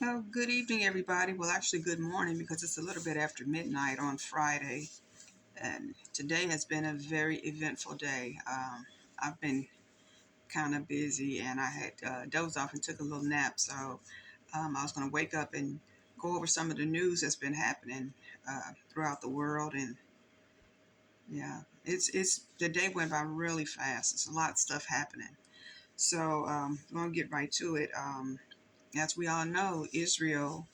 Oh, good evening, everybody. Well, actually, good morning because it's a little bit after midnight on Friday, and today has been a very eventful day. I've been kind of busy, and I had dozed off and took a little nap, so I was going to wake up and go over some of the news that's been happening throughout the world, and yeah, it's the day went by really fast. There's a lot of stuff happening, so I'm going to get right to it. As we all know, Israel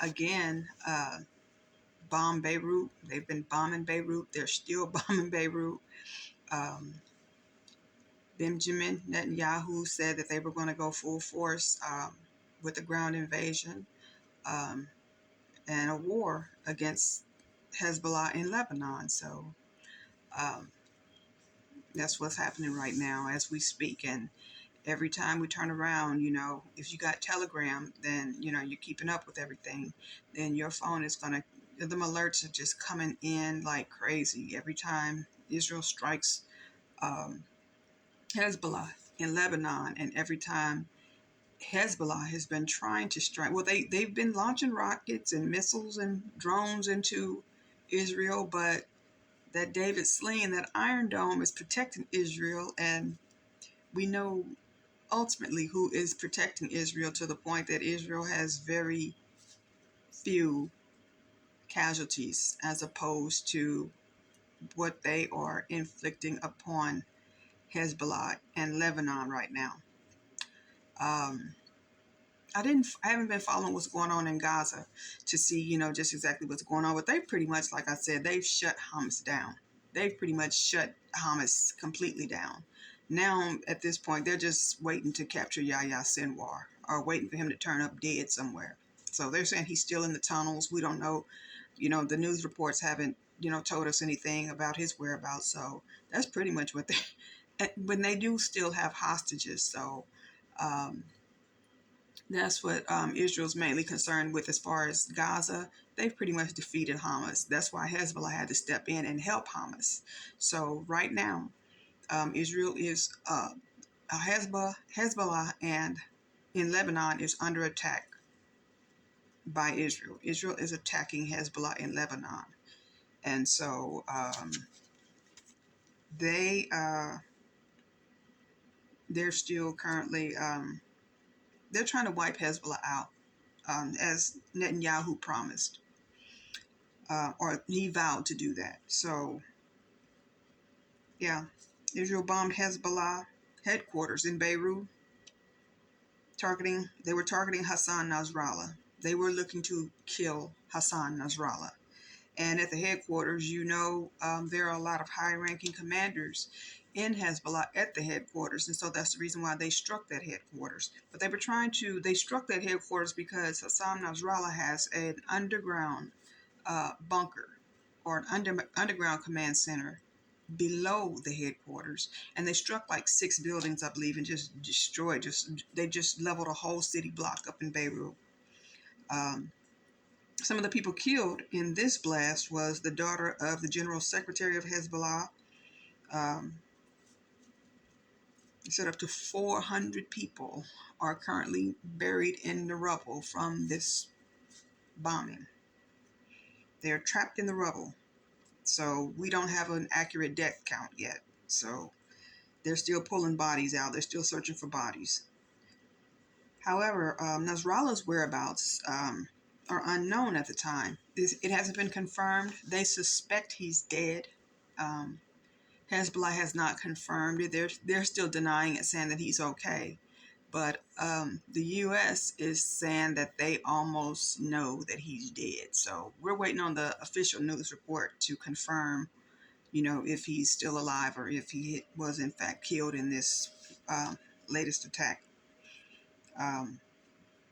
again. Bomb Beirut. They've been bombing Beirut. They're still bombing Beirut. Um, Benjamin Netanyahu said that they were going to go full force with the ground invasion um, and a war against Hezbollah in Lebanon. So um, that's what's happening right now as we speak. And every time we turn around, if you got Telegram, then, you're keeping up with everything. Then your phone is going to, them alerts are just coming in like crazy every time Israel strikes um, Hezbollah in Lebanon. And every time Hezbollah has been trying to strike, well, they've been launching rockets and missiles and drones into Israel, but that David sling, that Iron Dome is protecting Israel. And we know ultimately who is protecting Israel to the point that Israel has very few casualties as opposed to what they are inflicting upon Hezbollah and Lebanon right now. I haven't been following what's going on in Gaza to see, just exactly what's going on, but they pretty much, like I said, they've shut Hamas down. They've pretty much shut Hamas completely down. Now, at this point, they're just waiting to capture Yahya Sinwar or waiting for him to turn up dead somewhere. So they're saying he's still in the tunnels. We don't know. The news reports haven't, told us anything about his whereabouts. So that's pretty much what when they do still have hostages. So um, that's what Israel's mainly concerned with as far as Gaza. They've pretty much defeated Hamas. That's why Hezbollah had to step in and help Hamas. So right now, Israel is Hezbollah and in Lebanon is under attack by Israel. Israel is attacking Hezbollah in Lebanon, and so they they're still currently they're trying to wipe Hezbollah out, as Netanyahu promised, or he vowed to do that. So yeah, Israel bombed Hezbollah headquarters in Beirut, they were targeting Hassan Nasrallah. They were looking to kill Hassan Nasrallah. And at the headquarters, there are a lot of high-ranking commanders in Hezbollah at the headquarters. And so that's the reason why they struck that headquarters. But they struck that headquarters because Hassan Nasrallah has an underground bunker or an underground command center below the headquarters, and they struck like 6 buildings, I believe, and just destroyed. They just leveled a whole city block up in Beirut. Um, some of the people killed in this blast was the daughter of the general secretary of Hezbollah. Um, said up to 400 people are currently buried in the rubble from this bombing. They're trapped in the rubble, so we don't have an accurate death count yet. So they're still pulling bodies out. They're still searching for bodies. However, Nasrallah's whereabouts are unknown at the time. It hasn't been confirmed. They suspect he's dead. Um, Hezbollah has not confirmed it. They're still denying it, saying that he's okay. But the U.S. is saying that they almost know that he's dead. So we're waiting on the official news report to confirm, if he's still alive or if he was in fact killed in this latest attack. Um,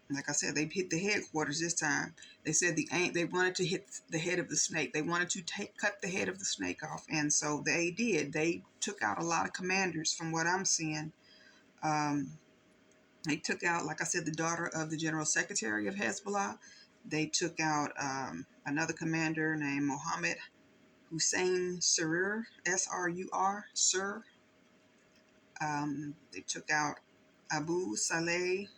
Like I said, they hit the headquarters this time. They said they wanted to hit the head of the snake. They wanted to cut the head of the snake off, and so they did. They took out a lot of commanders, from what I'm seeing. Um, they took out, like I said, the daughter of the general secretary of Hezbollah. They took out another commander named Mohammed Hussein Surur, S-R-U-R, Sur. They took out Abu Saleh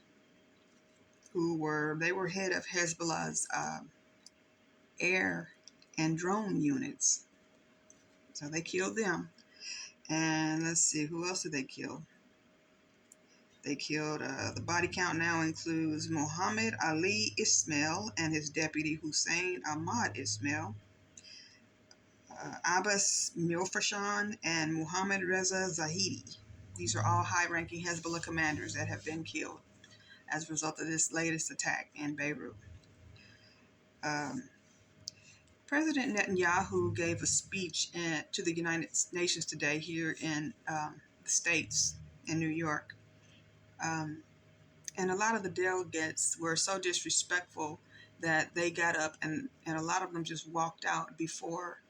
they were head of Hezbollah's air and drone units. So they killed them. And let's see, who else did they kill? They killed, the body count now includes Mohammed Ali Ismail and his deputy Hussein Ahmad Ismail, Abbas Milfashan, and Muhammad Reza Zahidi. These are all high-ranking Hezbollah commanders that have been killed as a result of this latest attack in Beirut. Um, President Netanyahu gave a speech to the United Nations today here in the States, in New York. And a lot of the delegates were so disrespectful that they got up and a lot of them just walked out before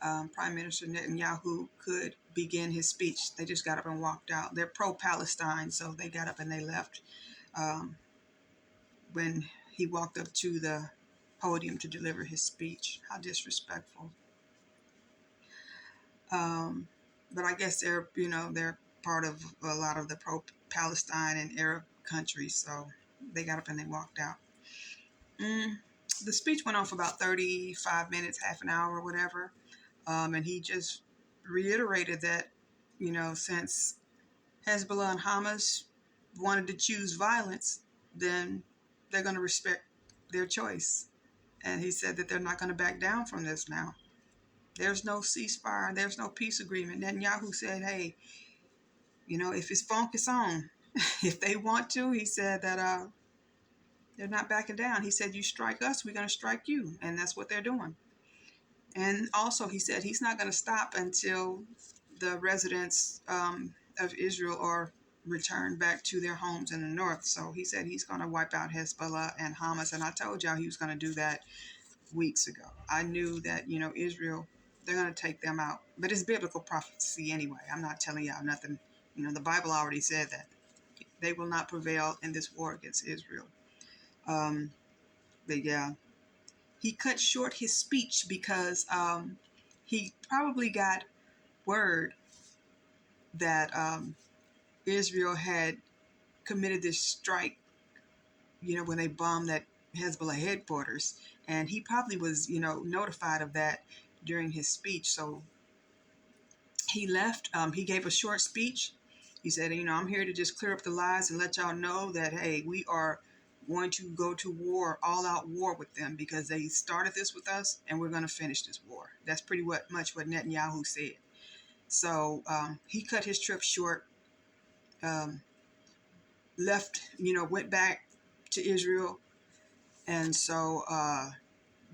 Prime Minister Netanyahu could begin his speech. They just got up and walked out. They're pro-Palestine, so they got up and they left when he walked up to the podium to deliver his speech. How disrespectful. But I guess they're part of a lot of the pro-Palestine and Arab countries, so they got up and they walked out. The speech went on for about 35 minutes, half an hour, or whatever, and he just reiterated that, since Hezbollah and Hamas wanted to choose violence, then they're going to respect their choice. And he said that they're not going to back down from this now. There's no ceasefire. There's no peace agreement. Netanyahu said, hey, if it's funk, it's on. If they want to, he said that they're not backing down. He said, you strike us, we're going to strike you. And that's what they're doing. And also, he said he's not going to stop until the residents of Israel are returned back to their homes in the north. So he said he's going to wipe out Hezbollah and Hamas. And I told y'all he was going to do that weeks ago. I knew that, Israel, they're going to take them out. But it's biblical prophecy anyway. I'm not telling y'all nothing. The Bible already said that. They will not prevail in this war against Israel. But yeah, he cut short his speech because he probably got word that Israel had committed this strike, when they bombed that Hezbollah headquarters. And he probably was, notified of that during his speech. So he left. He gave a short speech. He said, I'm here to just clear up the lies and let y'all know that, hey, we are going to go to war, all-out war with them because they started this with us and we're going to finish this war. That's pretty much what Netanyahu said. So he cut his trip short, left, went back to Israel. And so,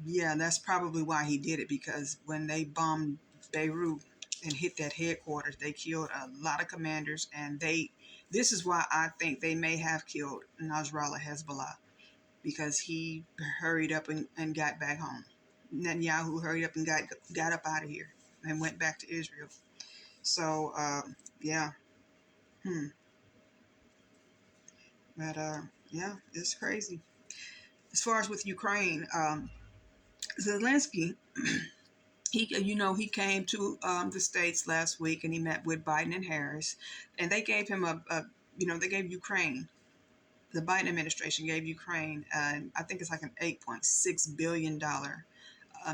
yeah, that's probably why he did it, because when they bombed Beirut and hit that headquarters, they killed a lot of commanders. And this is why I think they may have killed Nasrallah Hezbollah, because he hurried up and got back home. Netanyahu hurried up and got up out of here and went back to Israel. So, yeah. But, yeah, it's crazy. As far as with Ukraine, Zelensky, he came to the States last week and he met with Biden and Harris, and they gave him they gave Ukraine, the Biden administration gave Ukraine, I think it's like an $8.6 billion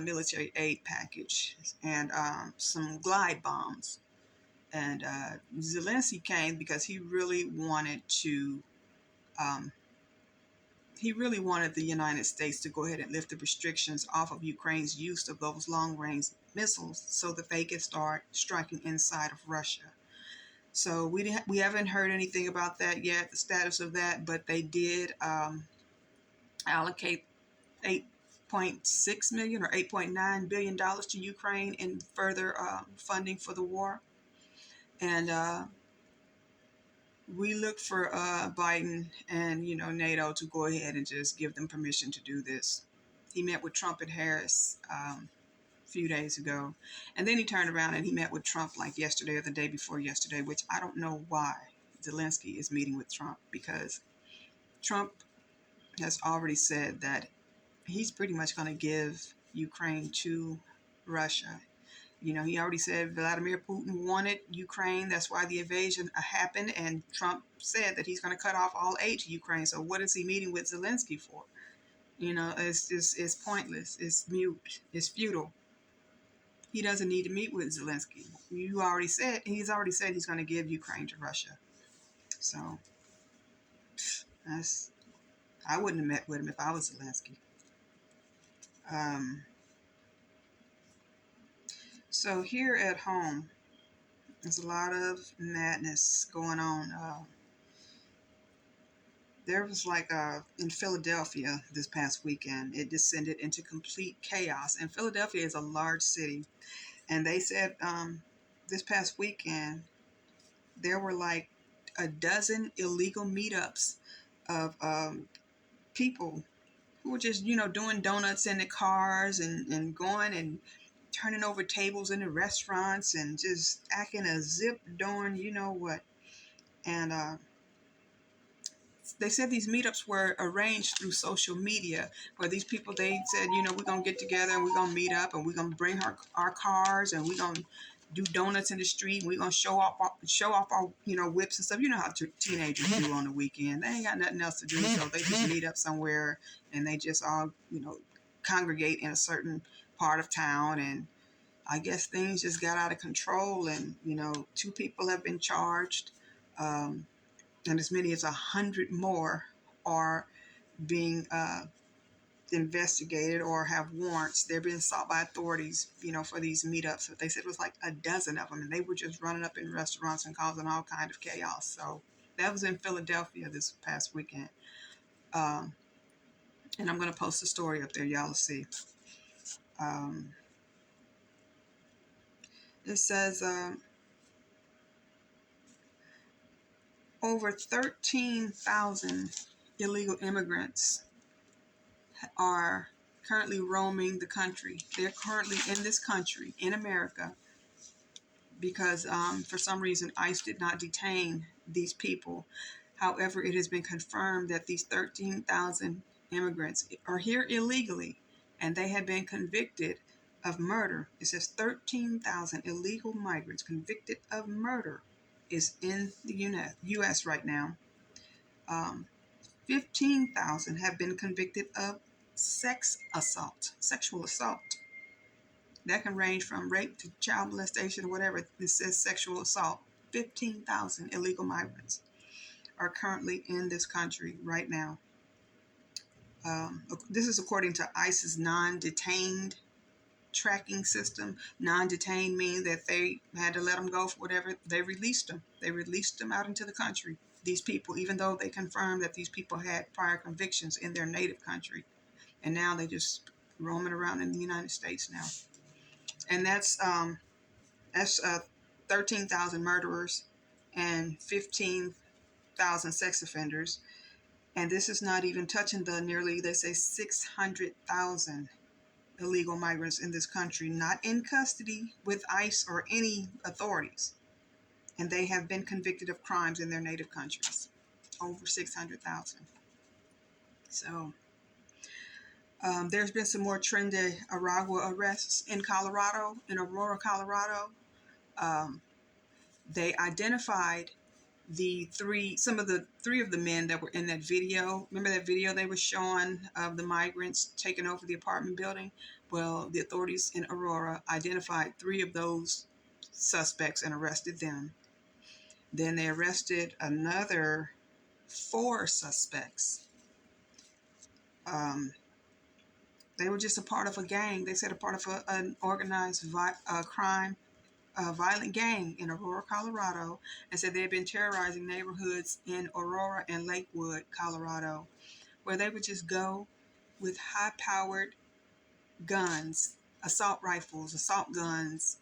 military aid package and some glide bombs. And Zelensky came because he really wanted the United States to go ahead and lift the restrictions off of Ukraine's use of those long-range missiles so that they can start striking inside of Russia. So we haven't heard anything about that yet, the status of that, but they did allocate $8.6 million or $8.9 billion to Ukraine in further funding for the war. And we look for Biden and, NATO to go ahead and just give them permission to do this. He met with Trump and Harris a few days ago. And then he turned around and he met with Trump like yesterday or the day before yesterday, which I don't know why Zelensky is meeting with Trump, because Trump has already said that he's pretty much going to give Ukraine to Russia. You know, he already said Vladimir Putin wanted Ukraine. That's why the invasion happened. And Trump said that he's going to cut off all aid to Ukraine. So what is he meeting with Zelensky for? You know, it's just, it's pointless. It's mute. It's futile. He doesn't need to meet with Zelensky. He's already said he's going to give Ukraine to Russia. So that's, I wouldn't have met with him if I was Zelensky. Um, so here at home, there's a lot of madness going on. There was in Philadelphia this past weekend, it descended into complete chaos. And Philadelphia is a large city. And they said this past weekend, there were like a dozen illegal meetups of people who were just, doing donuts in the cars and going and turning over tables in the restaurants and just acting a zip doing, you know what. And they said these meetups were arranged through social media, where these people, they said, we're going to get together and we're going to meet up and we're going to bring our cars and we're going to do donuts in the street and we're going to show off our, whips and stuff. You know how teenagers do on the weekend. They ain't got nothing else to do, so they just meet up somewhere and they just all, congregate in a certain part of town. And I guess things just got out of control and, 2 people have been charged. And as many as 100 more are being investigated or have warrants. They're being sought by authorities, for these meetups. But they said it was like a dozen of them, and they were just running up in restaurants and causing all kind of chaos. So that was in Philadelphia this past weekend. And I'm going to post a story up there. Y'all will see. It says over 13,000 illegal immigrants are currently roaming the country. They're currently in this country, in America, because for some reason ICE did not detain these people. However, it has been confirmed that these 13,000 immigrants are here illegally, and they have been convicted of murder. It says 13,000 illegal migrants convicted of murder is in the U.S. right now. 15,000 have been convicted of sexual assault. That can range from rape to child molestation or whatever. It says sexual assault. 15,000 illegal migrants are currently in this country right now. This is according to ICE's non-detained tracking system. Non-detained means that they had to let them go for whatever. They released them. They released them out into the country. These people, even though they confirmed that these people had prior convictions in their native country. And now they just roaming around in the United States now. And that's 13,000 murderers and 15,000 sex offenders. And this is not even touching the nearly, they say, 600,000 illegal migrants in this country, not in custody with ICE or any authorities. And they have been convicted of crimes in their native countries. Over 600,000. So there's been some more trendy Aragua arrests in Colorado, in Aurora, Colorado. They identified some of the three of the men that were in that video. Remember that video they were showing of the migrants taking over the apartment building? Well, the authorities in Aurora identified 3 of those suspects and arrested them. Then they arrested another 4 suspects. They were just a part of a gang. They said a part of an organized crime, violent gang in Aurora, Colorado, and said they had been terrorizing neighborhoods in Aurora and Lakewood, Colorado, where they would just go with high-powered guns, assault rifles, assault guns,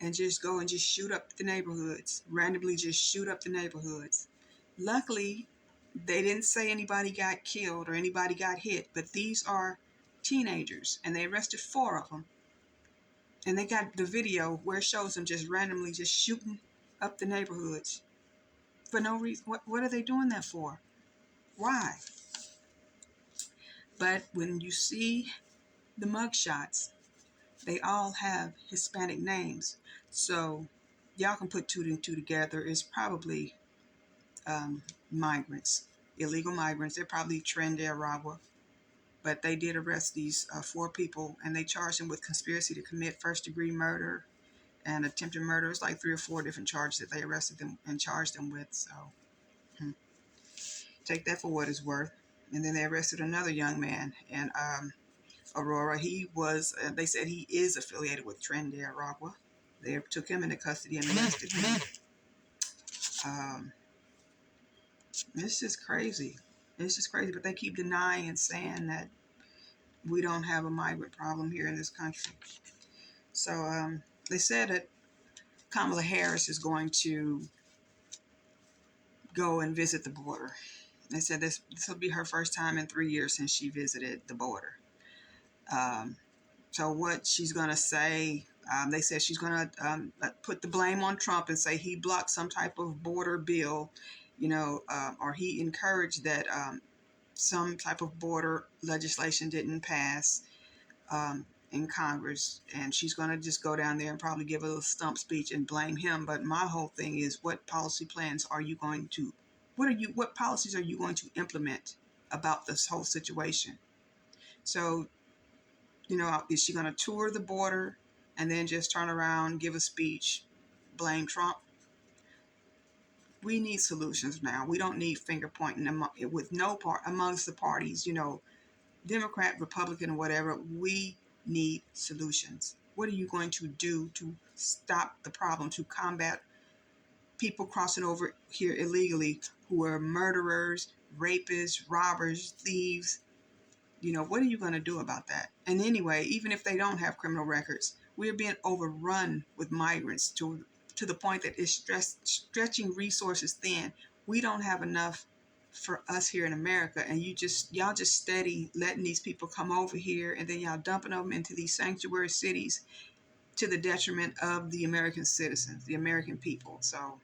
and just go and just shoot up the neighborhoods, randomly just shoot up the neighborhoods. Luckily, they didn't say anybody got killed or anybody got hit, but these are teenagers, and they arrested 4 of them. And they got the video where it shows them just randomly just shooting up the neighborhoods for no reason. What are they doing that for? Why? But when you see the mugshots, they all have Hispanic names. So y'all can put two and two together. It's probably migrants, illegal migrants. They're probably Tren de Aragua. But they did arrest these 4 people, and they charged them with conspiracy to commit first-degree murder and attempted murder. It's like 3 or 4 different charges that they arrested them and charged them with. So take that for what it's worth. And then they arrested another young man in Aurora. He was, they said he is affiliated with Tren de Aragua. They took him into custody and arrested him. It's just crazy. It's just crazy. But they keep denying and saying that we don't have a migrant problem here in this country. So they said that Kamala Harris is going to go and visit the border. They said this will be her first time in 3 years since she visited the border. So what she's going to say, they said she's going to put the blame on Trump and say he blocked some type of border bill, or he encouraged that some type of border legislation didn't pass in Congress, and she's going to just go down there and probably give a little stump speech and blame him. But my whole thing is, what policy plans are you going to, what policies are you going to implement about this whole situation? So, is she going to tour the border and then just turn around, give a speech, blame Trump? We need solutions now. We don't need finger pointing with no part amongst the parties, Democrat, Republican, or whatever. We need solutions. What are you going to do to stop the problem, to combat people crossing over here illegally who are murderers, rapists, robbers, thieves? What are you going to do about that? And anyway, even if they don't have criminal records, we are being overrun with migrants to the point that it's stretching resources thin. We don't have enough for us here in America, and y'all just steady letting these people come over here, and then y'all dumping them into these sanctuary cities to the detriment of the American citizens, the American people. So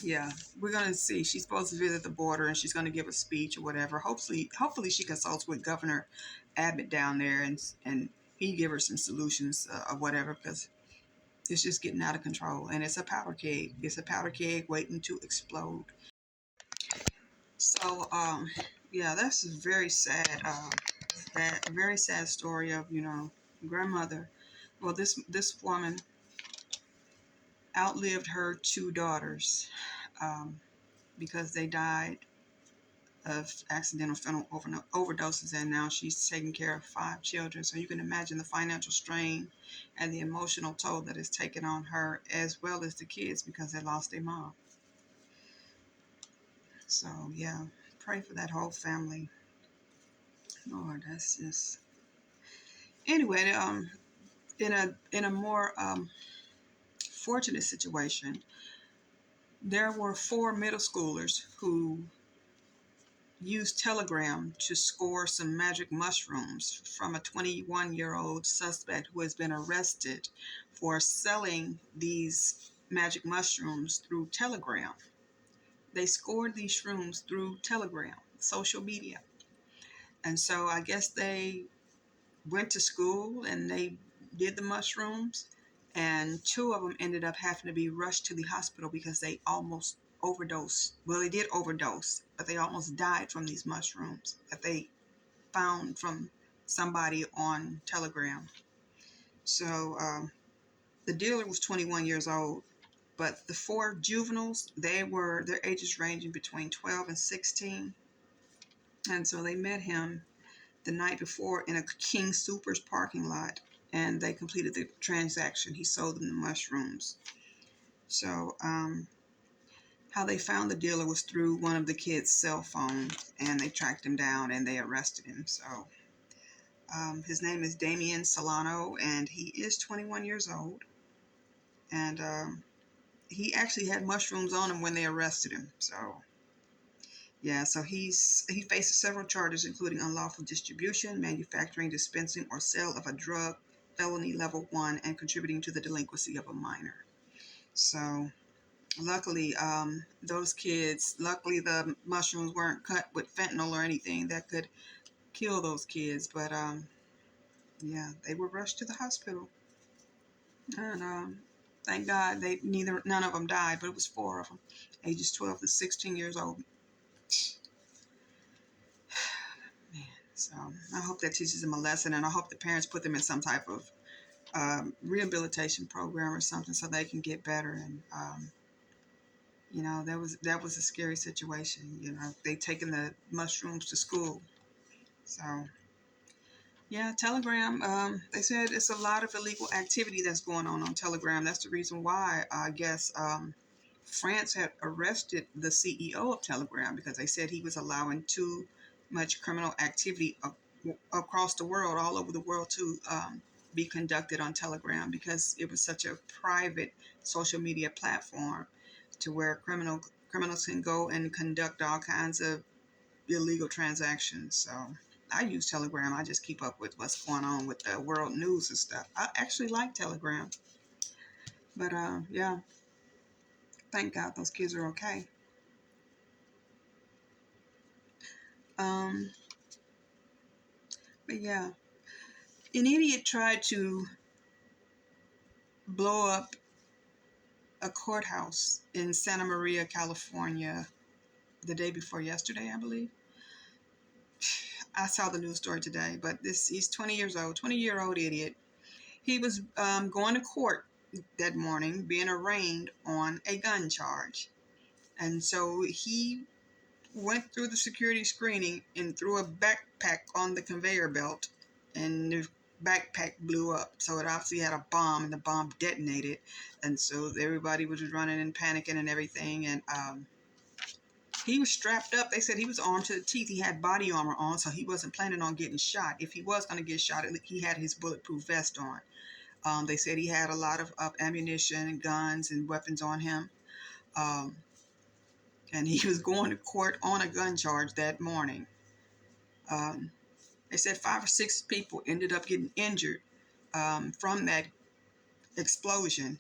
yeah, we're gonna see. She's supposed to visit the border, and she's gonna give a speech or whatever. Hopefully she consults with Governor Abbott down there, and he give her some solutions or whatever, because it's just getting out of control, and it's a powder keg. It's a powder keg waiting to explode. So yeah, that's a very sad, that very sad story of grandmother. Well, this woman outlived her 2 daughters because they died of accidental fentanyl overdoses, and now she's taking care of 5 children. So you can imagine the financial strain and the emotional toll that is taken on her, as well as the kids, because they lost their mom. So yeah, pray for that whole family. Lord, that's just anyway. In a more fortunate situation, there were 4 middle schoolers who used Telegram to score some magic mushrooms from a 21-year-old suspect who has been arrested for selling these magic mushrooms through Telegram. They scored these shrooms through Telegram, social media. And so I guess they went to school and they did the mushrooms, and 2 of them ended up having to be rushed to the hospital because they almost overdosed. Well, they did overdose, but they almost died from these mushrooms that they found from somebody on Telegram. So the dealer was 21 years old, but the 4 juveniles, their ages ranging between 12 and 16. And so they met him the night before in a King Soopers parking lot, and they completed the transaction. He sold them the mushrooms. So how they found the dealer was through one of the kids' cell phones, and they tracked him down and they arrested him. So his name is Damian Solano, and he is 21 years old. And he actually had mushrooms on him when they arrested him. So yeah, so he faces several charges, including unlawful distribution, manufacturing, dispensing, or sale of a drug, felony level 1, and contributing to the delinquency of a minor. So luckily, luckily the mushrooms weren't cut with fentanyl or anything that could kill those kids. But Yeah, they were rushed to the hospital, and thank God none of them died, but it was four of them, ages 12 to 16 years old. Man, so I hope that teaches them a lesson, and I hope the parents put them in some type of rehabilitation program or something so they can get better. And that was a scary situation. They taking the mushrooms to school, so. Yeah, Telegram. They said it's a lot of illegal activity that's going on Telegram. That's the reason why I guess France had arrested the CEO of Telegram because they said he was allowing too much criminal activity across the world, all over the world, to be conducted on Telegram because it was such a private social media platform to where criminals can go and conduct all kinds of illegal transactions. So I use Telegram. I just keep up with what's going on with the world news and stuff. I actually like Telegram. But yeah, thank God those kids are okay. Um, but yeah, an idiot tried to blow up a courthouse in Santa Maria, California, the day before yesterday, I believe. I saw the news story today, but he's 20 years old, 20-year-old idiot. He was going to court that morning, being arraigned on a gun charge. And so he went through the security screening and threw a backpack on the conveyor belt, and the backpack blew up. So it obviously had a bomb, and the bomb detonated. And so everybody was running and panicking and everything. And he was strapped up. They said he was armed to the teeth. He had body armor on, so he wasn't planning on getting shot. If he was going to get shot, he had his bulletproof vest on. They said he had a lot of ammunition and guns and weapons on him. Um, and he was going to court on a gun charge that morning. Um, they said 5 or 6 people ended up getting injured from that explosion.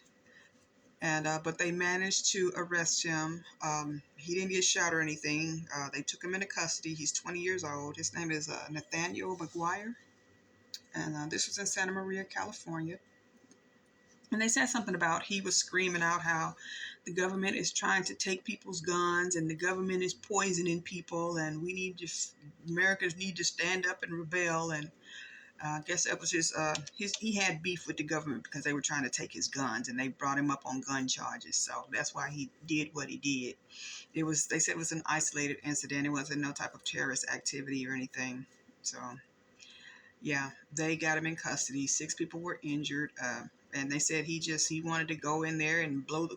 And but they managed to arrest him. He didn't get shot or anything. They took him into custody. He's 20 years old. His name is Nathaniel McGuire. And this was in Santa Maria, California. And they said something about he was screaming out how the government is trying to take people's guns and the government is poisoning people, and Americans need to stand up and rebel. And I guess that was he had beef with the government because they were trying to take his guns, and they brought him up on gun charges. So that's why he did what he did. They said it was an isolated incident. It wasn't no type of terrorist activity or anything. So yeah, they got him in custody. 6 people were injured. And they said he wanted to go in there and blow the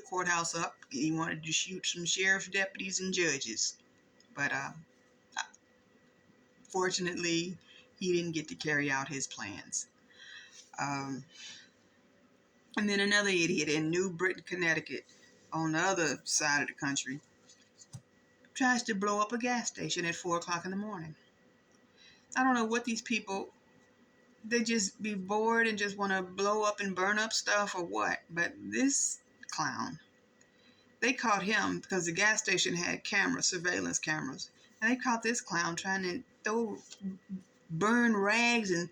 courthouse up. He wanted to shoot some sheriff's deputies and judges. But fortunately, he didn't get to carry out his plans. Um, and then another idiot in New Britain, Connecticut, on the other side of the country, tries to blow up a gas station at 4 o'clock in the morning. I don't know what these people, they just be bored and just want to blow up and burn up stuff or what. But this clown, they caught him because the gas station had surveillance cameras. And they caught this clown trying to burn rags and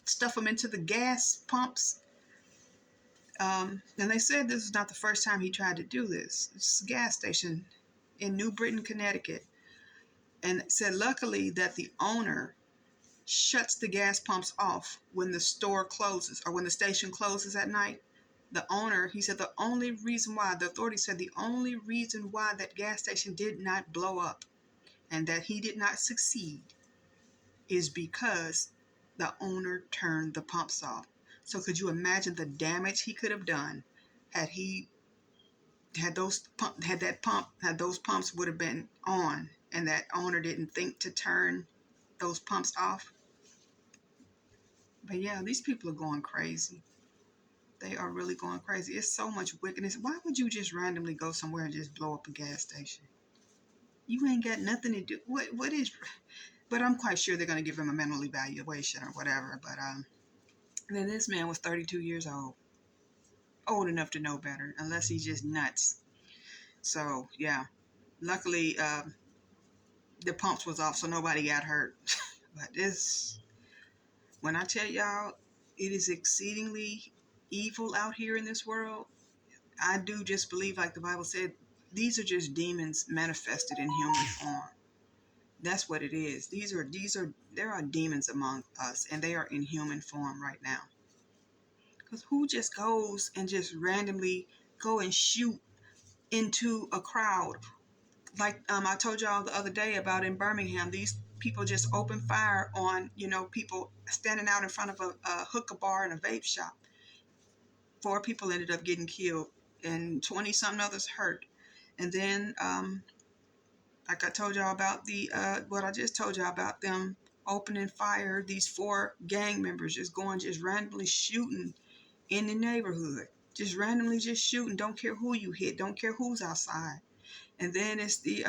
stuff them into the gas pumps. And they said this is not the first time he tried to do this. It's a gas station in New Britain, Connecticut. And said luckily that the owner shuts the gas pumps off when the store closes or when the station closes at night. The owner, he said the authorities said the only reason why that gas station did not blow up and that he did not succeed is because the owner turned the pumps off. So could you imagine the damage he could have done had those pumps would have been on and that owner didn't think to turn those pumps off? But yeah, these people are going crazy. They are really going crazy. It's so much wickedness. Why would you just randomly go somewhere and just blow up a gas station? You ain't got nothing to do. What is? But I'm quite sure they're going to give him a mental evaluation or whatever. But then this man was 32 years old enough to know better, unless he's just nuts. So yeah, luckily the pumps was off, so nobody got hurt. But When I tell y'all, it is exceedingly evil out here in this world. I do just believe, like the Bible said, these are just demons manifested in human form. That's what it is. There are demons among us, and they are in human form right now. Because who just goes and just randomly go and shoot into a crowd? Like I told y'all the other day about in Birmingham, these people just open fire on, people standing out in front of a hookah bar and a vape shop. 4 people ended up getting killed and 20 something others hurt. And then, like I told y'all about what I just told y'all about them opening fire, these 4 gang members just randomly shooting in the neighborhood, just randomly just shooting. Don't care who you hit, don't care who's outside. And then it's the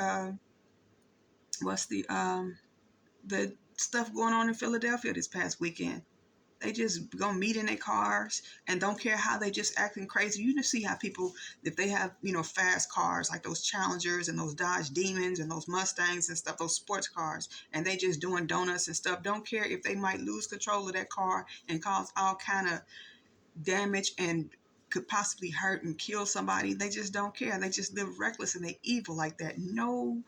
stuff going on in Philadelphia this past weekend. They just gonna meet in their cars and don't care how they just acting crazy. You just see how people, if they have, fast cars like those Challengers and those Dodge Demons and those Mustangs and stuff, those sports cars, and they just doing donuts and stuff. Don't care if they might lose control of that car and cause all kind of damage and could possibly hurt and kill somebody. They just don't care. They just live reckless and they evil like that. No,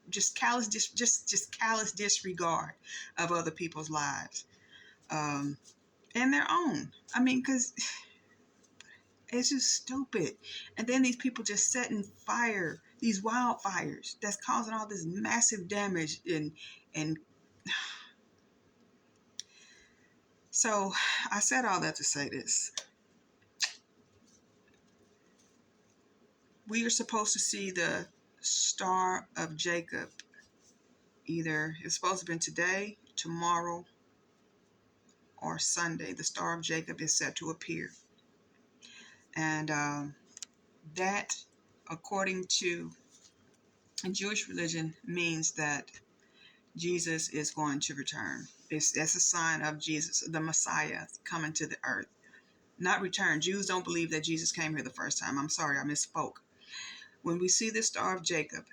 just callous, just callous disregard of other people's lives. And their own. I mean, because it's just stupid. And then these people just setting fire, these wildfires that's causing all this massive damage. And so I said all that to say this. We are supposed to see the Star of Jacob. Either it's supposed to have been today, tomorrow, or Sunday. The Star of Jacob is set to appear. And that, according to Jewish religion, means that Jesus is going to return. That's a sign of Jesus, the Messiah, coming to the earth. Not return. Jews don't believe that Jesus came here the first time. I'm sorry, I misspoke. When we see the Star of Jacob,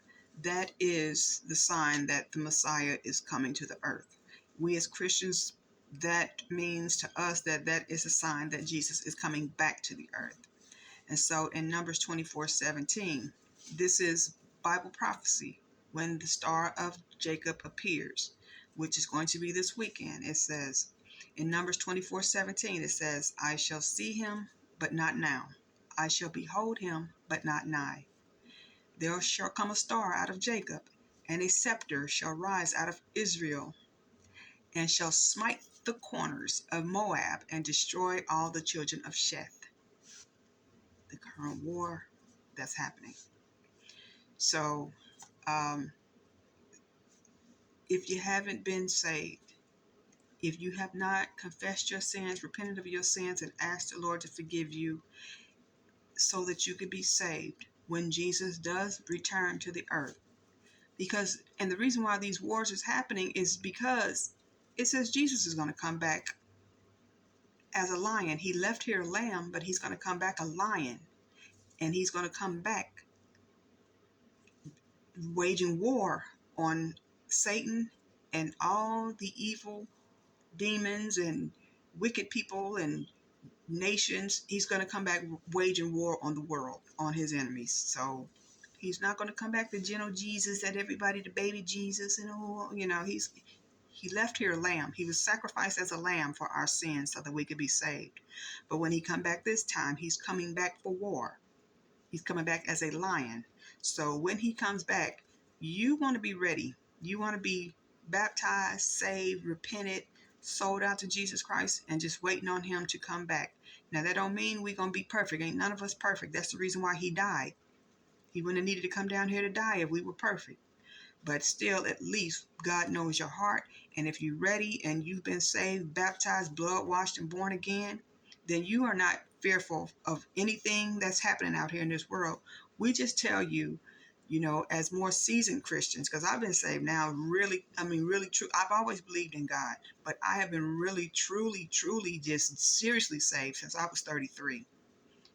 that is the sign that the Messiah is coming to the earth. We as Christians, that means to us that is a sign that Jesus is coming back to the earth. And so in Numbers 24:17, this is Bible prophecy. When the Star of Jacob appears, which is going to be this weekend, it says in Numbers 24:17, it says, I shall see him, but not now. I shall behold him, but not nigh. There shall come a star out of Jacob, and a scepter shall rise out of Israel, and shall smite the corners of Moab, and destroy all the children of Sheth. The current war that's happening. So, if you haven't been saved, if you have not confessed your sins, repented of your sins, and asked the Lord to forgive you so that you could be saved when Jesus does return to the earth. And the reason why these wars is happening is because it says Jesus is going to come back as a lion. He left here a lamb, but he's going to come back a lion. And he's going to come back waging war on Satan and all the evil demons and wicked people and nations. He's going to come back waging war on the world, on his enemies. So he's not going to come back the gentle Jesus that everybody, the baby Jesus, and he left here a lamb. He was sacrificed as a lamb for our sins so that we could be saved. But when he come back this time, he's coming back for war. He's coming back as a lion. So when he comes back, you want to be ready. You want to be baptized, saved, repented, sold out to Jesus Christ, and just waiting on him to come back. Now, that don't mean we're going to be perfect. Ain't none of us perfect. That's the reason why he died. He wouldn't have needed to come down here to die if we were perfect. But still, at least God knows your heart. And if you're ready and you've been saved, baptized, blood washed, and born again, then you are not fearful of anything that's happening out here in this world. We just tell you, as more seasoned Christians, because I've been saved now, really true. I've always believed in God, but I have been really, truly, just seriously saved since I was 33.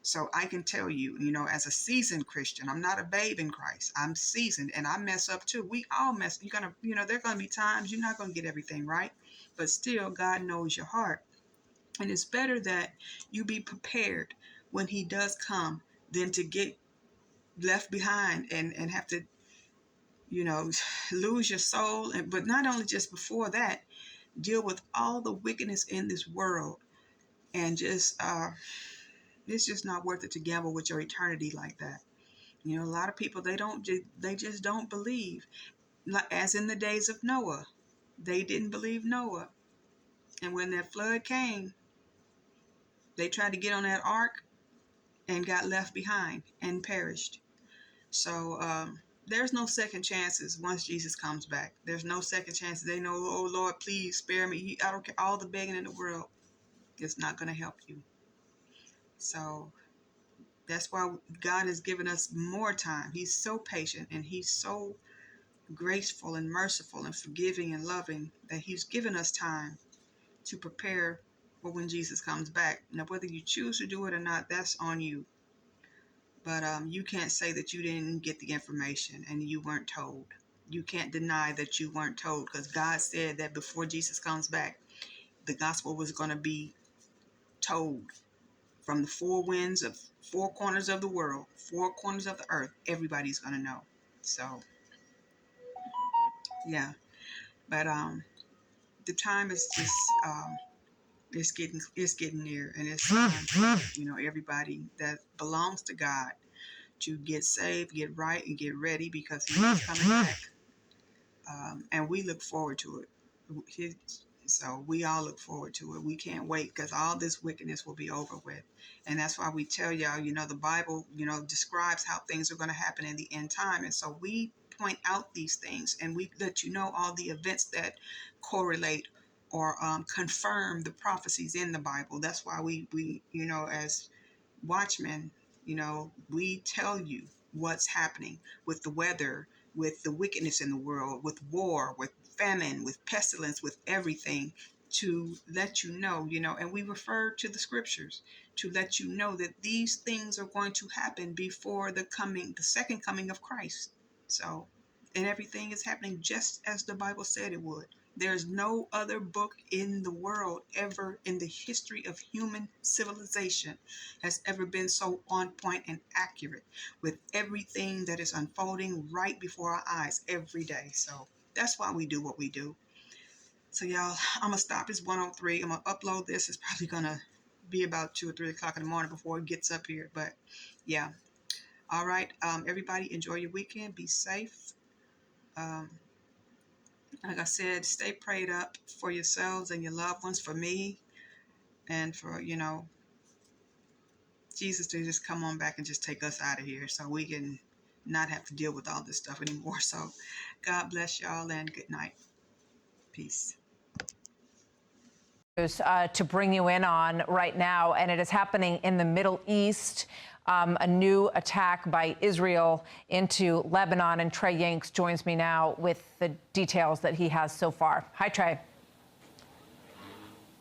So I can tell you, as a seasoned Christian, I'm not a babe in Christ. I'm seasoned, and I mess up too. We all mess. There are gonna be times you're not gonna get everything right, but still, God knows your heart, and it's better that you be prepared when He does come than to get left behind and have to, lose your soul. But not only just before that, deal with all the wickedness in this world, and just it's just not worth it to gamble with your eternity like that. A lot of people, they just don't believe. As in the days of Noah, they didn't believe Noah, and when that flood came, they tried to get on that ark and got left behind and perished. So there's no second chances once Jesus comes back. There's no second chances. They know, oh Lord, please spare me. I don't care. All the begging in the world, it's not going to help you. So that's why God has given us more time. He's so patient, and He's so graceful and merciful and forgiving and loving that He's given us time to prepare for when Jesus comes back. Now, whether you choose to do it or not, that's on you. But you can't say that you didn't get the information and you weren't told. You can't deny that you weren't told, because God said that before Jesus comes back, the gospel was going to be told from the four corners of the world, four corners of the earth. Everybody's going to know. So, yeah. But the time is just it's getting near, and it's time for everybody that belongs to God to get saved, get right, and get ready, because He's coming back. And we look forward to it. So we all look forward to it. We can't wait, because all this wickedness will be over with. And that's why we tell y'all, the Bible, describes how things are going to happen in the end time. And so we point out these things, and we let you know all the events that correlate or confirm the prophecies in the Bible. That's why we as watchmen, we tell you what's happening with the weather, with the wickedness in the world, with war, with famine, with pestilence, with everything, to let you know, and we refer to the scriptures to let you know that these things are going to happen before the second coming of Christ. So, and everything is happening just as the Bible said it would. There's no other book in the world ever in the history of human civilization has ever been so on point and accurate with everything that is unfolding right before our eyes every day. So that's why we do what we do. So y'all, I'm gonna stop. It's 1:03. I'm gonna upload this. It's probably gonna be about 2 or 3 o'clock in the morning before it gets up here. But yeah. All right. Everybody, enjoy your weekend. Be safe. Like I said, stay prayed up for yourselves and your loved ones, for me, and for, Jesus to just come on back and just take us out of here so we can not have to deal with all this stuff anymore. So God bless y'all, and good night. Peace. To bring you in on right now, and it is happening in the Middle East. A new attack by Israel into Lebanon, and Trey Yanks joins me now with the details that he has so far. Hi, Trey.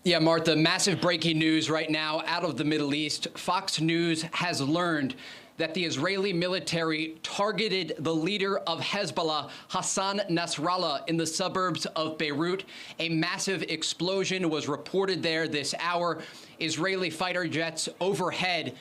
Yeah, Martha, massive breaking news right now out of the Middle East. Fox News has learned that the Israeli military targeted the leader of Hezbollah, Hassan Nasrallah, in the suburbs of Beirut. A massive explosion was reported there this hour. Israeli fighter jets overhead.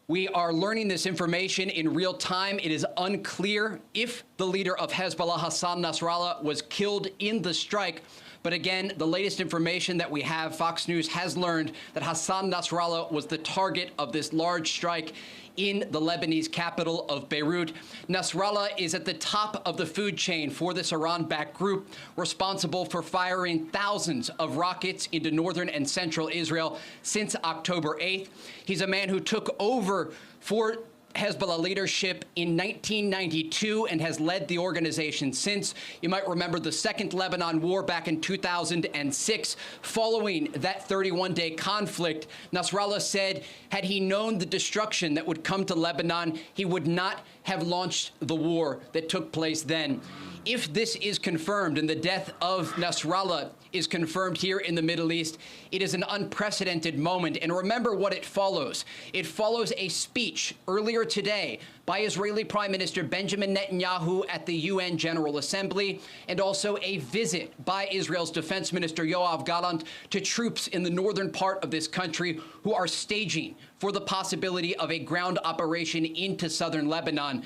We are learning this information in real time. It is unclear if the leader of Hezbollah, Hassan Nasrallah, was killed in the strike. But again, the latest information that we have, Fox News has learned that Hassan Nasrallah was the target of this large strike in the Lebanese capital of Beirut. Nasrallah is at the top of the food chain for this Iran-backed group, responsible for firing thousands of rockets into northern and central Israel since October 8th. He's a man who took over for Hezbollah leadership in 1992 and has led the organization since. You might remember the Second Lebanon War back in 2006. Following that 31-day conflict, Nasrallah said had he known the destruction that would come to Lebanon, he would not have launched the war that took place then. If this is confirmed and the death of Nasrallah is confirmed here in the Middle East, it is an unprecedented moment. And remember what it follows. It follows a speech earlier today by Israeli Prime Minister Benjamin Netanyahu at the UN General Assembly, and also a visit by Israel's Defense Minister Yoav Gallant to troops in the northern part of this country who are staging for the possibility of a ground operation into southern Lebanon.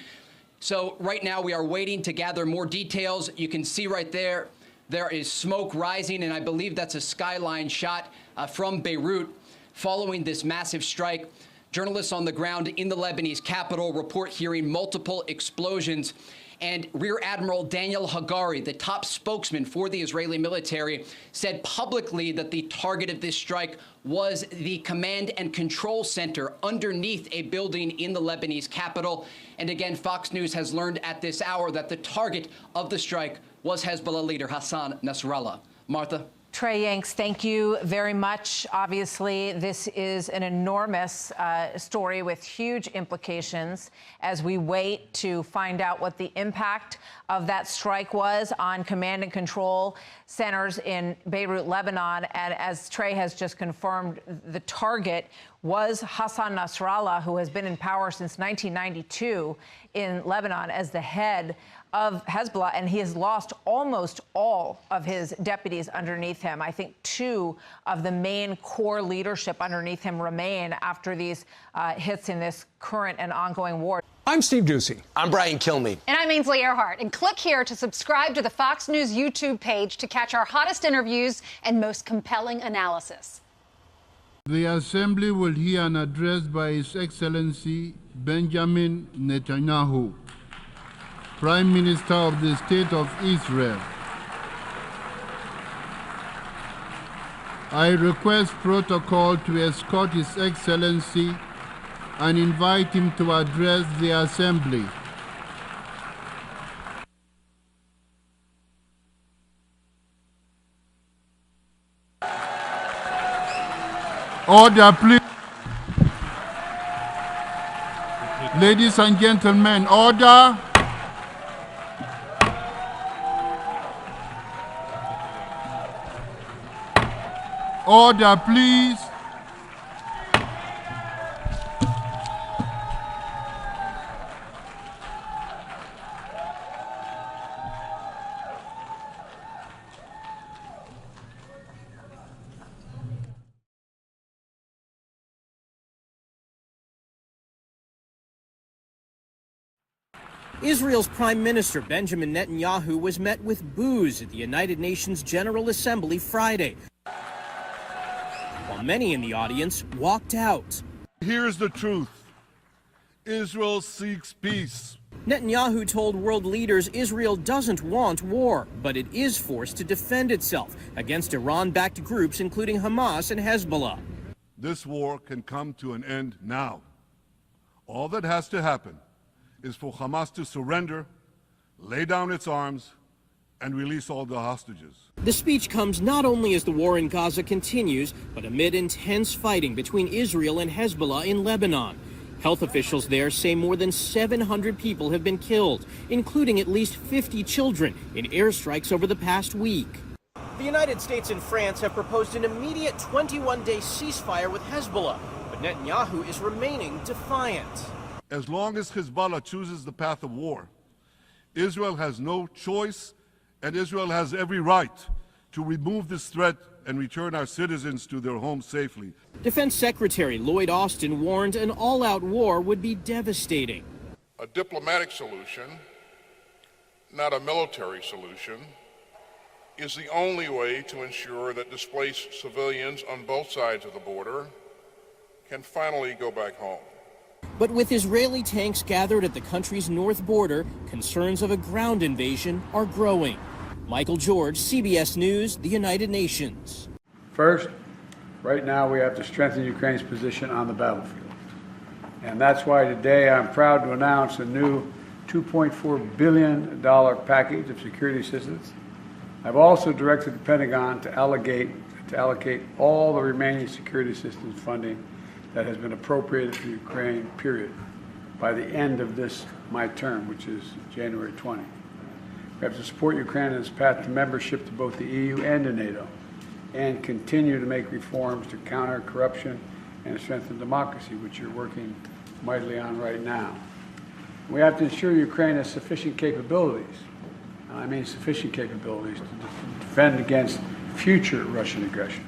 So right now we are waiting to gather more details. You can see right there, there is smoke rising, and I believe that's a skyline shot from Beirut following this massive strike. Journalists on the ground in the Lebanese capital report hearing multiple explosions. And Rear Admiral Daniel Hagari, the top spokesman for the Israeli military, said publicly that the target of this strike was the command and control center underneath a building in the Lebanese capital. And again, Fox News has learned at this hour that the target of the strike was Hezbollah leader Hassan Nasrallah. Martha? Trey Yanks, thank you very much. Obviously, this is an enormous story with huge implications as we wait to find out what the impact of that strike was on command and control centers in Beirut, Lebanon. And as Trey has just confirmed, the target was Hassan Nasrallah, who has been in power since 1992 in Lebanon as the head of Hezbollah, and he has lost almost all of his deputies underneath him. I think 2 of the main core leadership underneath him remain after these hits in this current and ongoing war. I'm Steve Doocy. I'm Brian Kilmeade. And I'm Ainsley Earhart. And click here to subscribe to the Fox News YouTube page to catch our hottest interviews and most compelling analysis. The Assembly will hear an address by His Excellency Benjamin Netanyahu, Prime Minister of the State of Israel. I request protocol to escort His Excellency and invite him to address the Assembly. Order, please. Ladies and gentlemen, order. Order, please. Israel's Prime Minister Benjamin Netanyahu was met with boos at the United Nations General Assembly Friday, while many in the audience walked out. Here's the truth. Israel seeks peace. Netanyahu told world leaders Israel doesn't want war, but it is forced to defend itself against Iran-backed groups including Hamas and Hezbollah. This war can come to an end now. All that has to happen is for Hamas to surrender, lay down its arms, and release all the hostages. The speech comes not only as the war in Gaza continues, but amid intense fighting between Israel and Hezbollah in Lebanon. Health officials there say more than 700 people have been killed, including at least 50 children in airstrikes over the past week. The United States and France have proposed an immediate 21-day ceasefire with Hezbollah, but Netanyahu is remaining defiant. As long as Hezbollah chooses the path of war, Israel has no choice, and Israel has every right to remove this threat and return our citizens to their homes safely. Defense Secretary Lloyd Austin warned an all-out war would be devastating. A diplomatic solution, not a military solution, is the only way to ensure that displaced civilians on both sides of the border can finally go back home. But with Israeli tanks gathered at the country's north border, concerns of a ground invasion are growing. Michael George, CBS News, the United Nations. First, right now we have to strengthen Ukraine's position on the battlefield. And that's why today I'm proud to announce a new $2.4 billion package of security assistance. I've also directed the Pentagon to allocate all the remaining security assistance funding that has been appropriated to Ukraine, period, by the end of my term, which is January 20. We have to support Ukraine in its path to membership to both the EU and to NATO, and continue to make reforms to counter corruption and strengthen democracy, which you're working mightily on right now. We have to ensure Ukraine has sufficient capabilities, and I mean sufficient capabilities, to defend against future Russian aggression.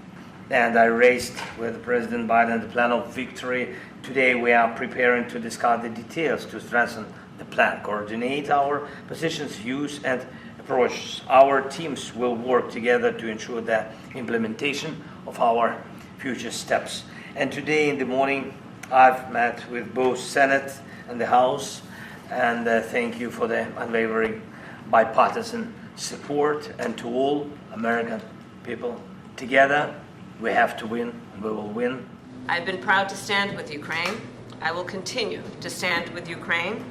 And I raised with President Biden the plan of victory. Today we are preparing to discuss the details to strengthen the plan, coordinate our positions, views, and approaches. Our teams will work together to ensure the implementation of our future steps. And today in the morning, I've met with both Senate and the House, and thank you for the unwavering bipartisan support, and to all American people. Together, we have to win, and we will win. I've been proud to stand with Ukraine. I will continue to stand with Ukraine,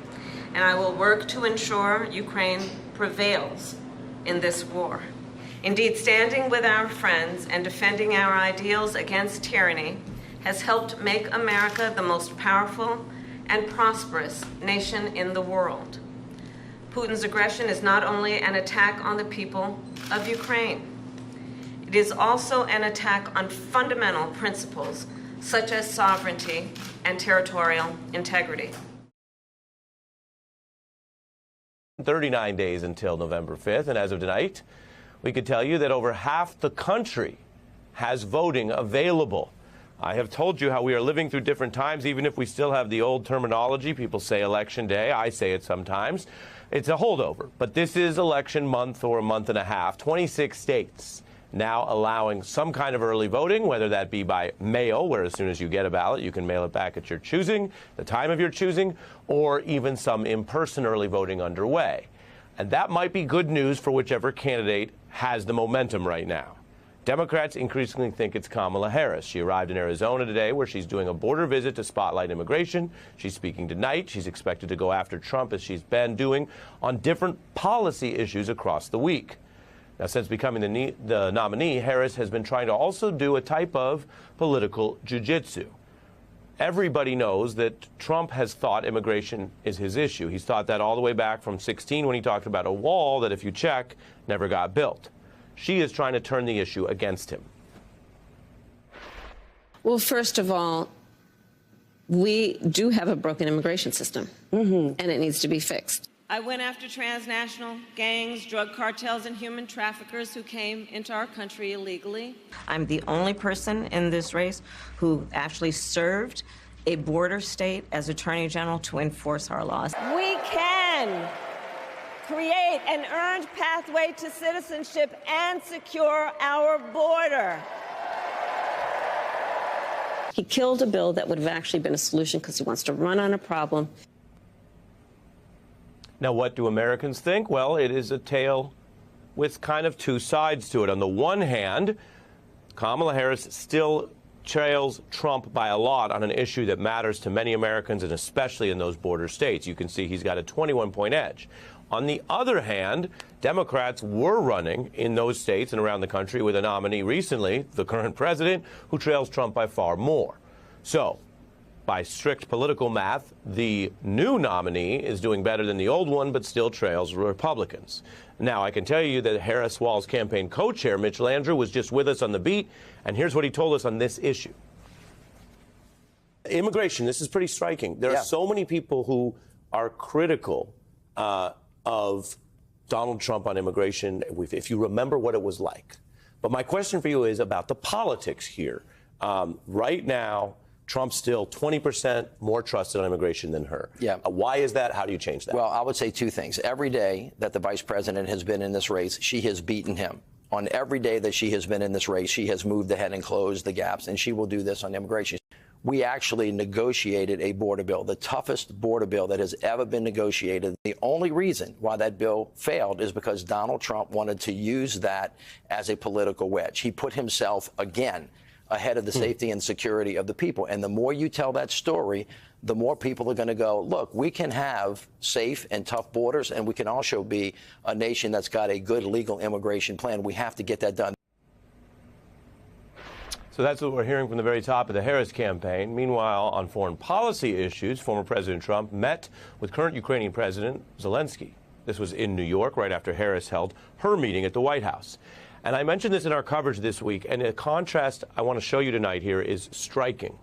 and I will work to ensure Ukraine prevails in this war. Indeed, standing with our friends and defending our ideals against tyranny has helped make America the most powerful and prosperous nation in the world. Putin's aggression is not only an attack on the people of Ukraine, it is also an attack on fundamental principles such as sovereignty and territorial integrity. 39 days until November 5th, and as of tonight, we could tell you that over half the country has voting available. I have told you how we are living through different times, even if we still have the old terminology. People say election day. I say it sometimes. It's a holdover, but this is election month or a month and a half. 26 states now allowing some kind of early voting, whether that be by mail, where as soon as you get a ballot, you can mail it back at your choosing, the time of your choosing, or even some in-person early voting underway. And that might be good news for whichever candidate has the momentum right now. Democrats increasingly think it's Kamala Harris. She arrived in Arizona today, where she's doing a border visit to spotlight immigration. She's speaking tonight. She's expected to go after Trump, as she's been doing on different policy issues across the week. Now, since becoming the nominee, Harris has been trying to also do a type of political jiu-jitsu. Everybody knows that Trump has thought immigration is his issue. He's thought that all the way back from 2016 when he talked about a wall that, if you check, never got built. She is trying to turn the issue against him. Well, first of all, we do have a broken immigration system, and it needs to be fixed. I went after transnational gangs, drug cartels, and human traffickers who came into our country illegally. I'm the only person in this race who actually served a border state as Attorney General to enforce our laws. We can create an earned pathway to citizenship and secure our border. He killed a bill that would have actually been a solution because he wants to run on a problem. Now, what do Americans think? Well, it is a tale with kind of two sides to it. On the one hand, Kamala Harris still trails Trump by a lot on an issue that matters to many Americans, and especially in those border states. You can see he's got a 21-point edge. On the other hand, Democrats were running in those states and around the country with a nominee recently, the current president, who trails Trump by far more. So, by strict political math, the new nominee is doing better than the old one, but still trails Republicans. Now, I can tell you that Harris Wall's campaign co-chair, Mitch Landrieu, was just with us on the beat, and here's what he told us on this issue. Immigration, this is pretty striking. There are so many people who are critical of Donald Trump on immigration, if you remember what it was like. But my question for you is about the politics here. Right now, Trump's still 20% more trusted on immigration than her. Why is that? How do you change that? Well, I would say two things. Every day that the vice president has been in this race, she has beaten him. On every day that she has been in this race, she has moved ahead and closed the gaps, and she will do this on immigration. We actually negotiated a border bill, the toughest border bill that has ever been negotiated. The only reason why that bill failed is because Donald Trump wanted to use that as a political wedge. He put himself, again, ahead of the safety and security of the people. And the more you tell that story, the more people are going to go, look, we can have safe and tough borders, and we can also be a nation that's got a good legal immigration plan. We have to get that done. So that's what we're hearing from the very top of the Harris campaign. Meanwhile, on foreign policy issues, former President Trump met with current Ukrainian President Zelensky. This was in New York right after Harris held her meeting at the White House. And I mentioned this in our coverage this week, and the contrast I want to show you tonight here is striking.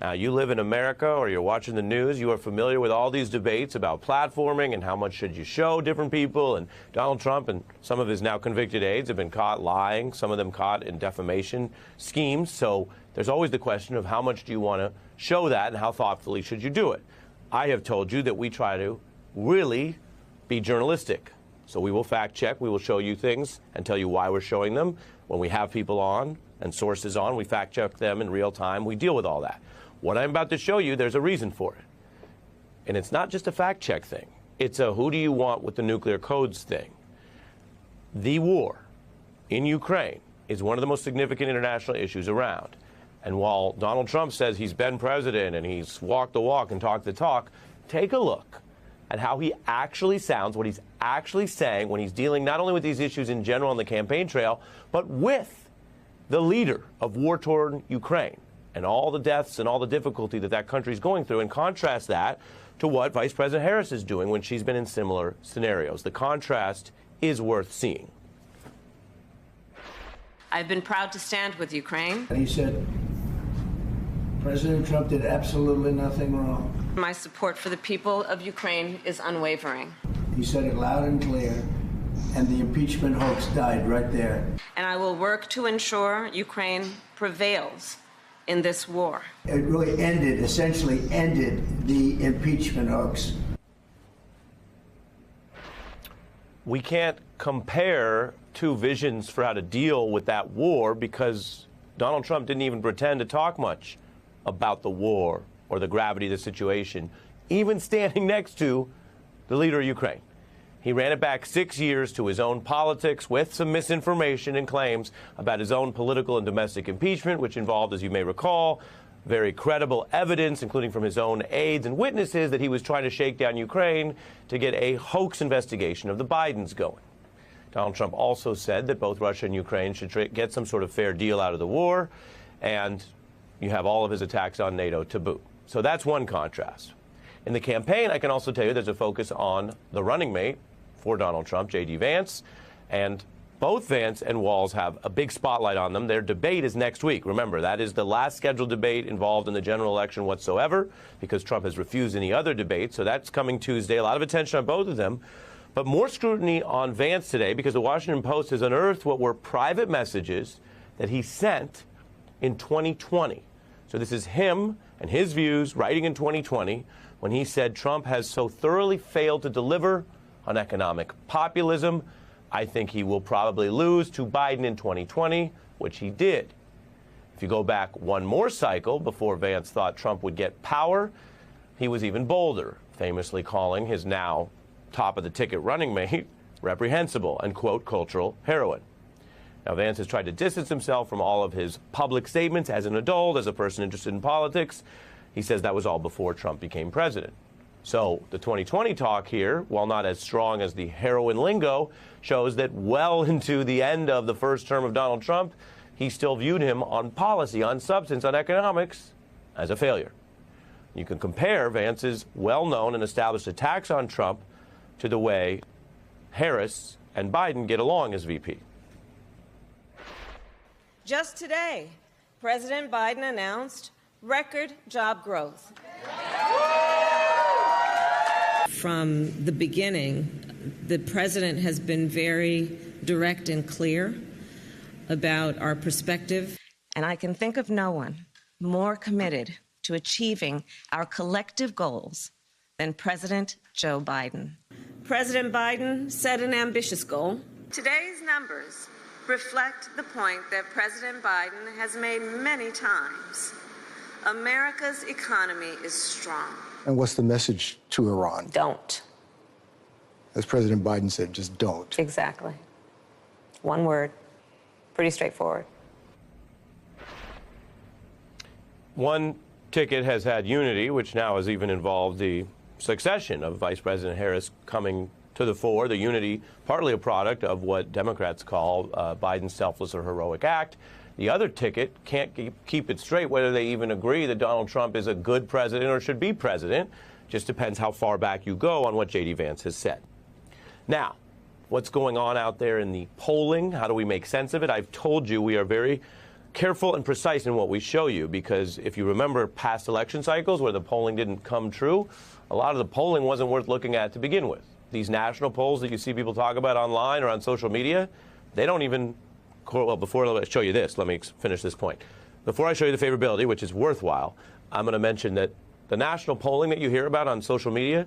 Now, you live in America or you're watching the news, you are familiar with all these debates about platforming and how much should you show different people. And Donald Trump and some of his now convicted aides have been caught lying, some of them caught in defamation schemes. So there's always the question of how much do you want to show that and how thoughtfully should you do it. I have told you that we try to really be journalistic. So we will fact check, we will show you things and tell you why we're showing them. When we have people on and sources on, we fact check them in real time. We deal with all that. What I'm about to show you, there's a reason for it. And it's not just a fact check thing. It's a who do you want with the nuclear codes thing. The war in Ukraine is one of the most significant international issues around. And while Donald Trump says he's been president and he's walked the walk and talked the talk, take a look at how he actually sounds, what he's actually saying when he's dealing not only with these issues in general on the campaign trail, but with the leader of war-torn Ukraine and all the deaths and all the difficulty that that country is going through, and contrast that to what Vice President Harris is doing when she's been in similar scenarios. The contrast is worth seeing. I've been proud to stand with Ukraine. And he said, President Trump did absolutely nothing wrong. My support for the people of Ukraine is unwavering. He said it loud and clear, and the impeachment hoax died right there. And I will work to ensure Ukraine prevails in this war. It really essentially ended the impeachment hoax. We can't compare two visions for how to deal with that war because Donald Trump didn't even pretend to talk much about the war or the gravity of the situation, even standing next to the leader of Ukraine. He ran it back 6 years to his own politics with some misinformation and claims about his own political and domestic impeachment, which involved, as you may recall, very credible evidence, including from his own aides and witnesses, that he was trying to shake down Ukraine to get a hoax investigation of the Bidens going. Donald Trump also said that both Russia and Ukraine should get some sort of fair deal out of the war, and you have all of his attacks on NATO to boot. So that's one contrast. In the campaign, I can also tell you there's a focus on the running mate for Donald Trump, J.D. Vance, and both Vance and Walz have a big spotlight on them. Their debate is next week. Remember, that is the last scheduled debate involved in the general election whatsoever because Trump has refused any other debate. So that's coming Tuesday. A lot of attention on both of them. But more scrutiny on Vance today because the Washington Post has unearthed what were private messages that he sent in 2020. So this is him and his views writing in 2020 when he said Trump has so thoroughly failed to deliver on economic populism, I think he will probably lose to Biden in 2020, which he did. If you go back one more cycle before Vance thought Trump would get power, he was even bolder, famously calling his now top-of-the-ticket running mate reprehensible and, quote, cultural heroin. Now, Vance has tried to distance himself from all of his public statements as an adult, as a person interested in politics. He says that was all before Trump became president. So the 2020 talk here, while not as strong as the heroin lingo, shows that well into the end of the first term of Donald Trump, he still viewed him on policy, on substance, on economics as a failure. You can compare Vance's well-known and established attacks on Trump to the way Harris and Biden get along as VP. Just today, President Biden announced record job growth. From the beginning, the president has been very direct and clear about our perspective. And I can think of no one more committed to achieving our collective goals than President Joe Biden. President Biden set an ambitious goal. Today's numbers reflect the point that President Biden has made many times. America's economy is strong. And what's the message to Iran? Don't. As President Biden said, just don't. Exactly. One word. Pretty straightforward. One ticket has had unity, which now has even involved the succession of Vice President Harris coming to the fore. The unity, partly a product of what Democrats call Biden's selfless or heroic act. The other ticket can't keep it straight whether they even agree that Donald Trump is a good president or should be president. Just depends how far back you go on what J.D. Vance has said. Now, what's going on out there in the polling? How do we make sense of it? I've told you we are very careful and precise in what we show you, because if you remember past election cycles where the polling didn't come true, a lot of the polling wasn't worth looking at to begin with. These national polls that you see people talk about online or on social media, they don't even, well, before I show you this, let me finish this point. Before I show you the favorability, which is worthwhile, I'm going to mention that the national polling that you hear about on social media,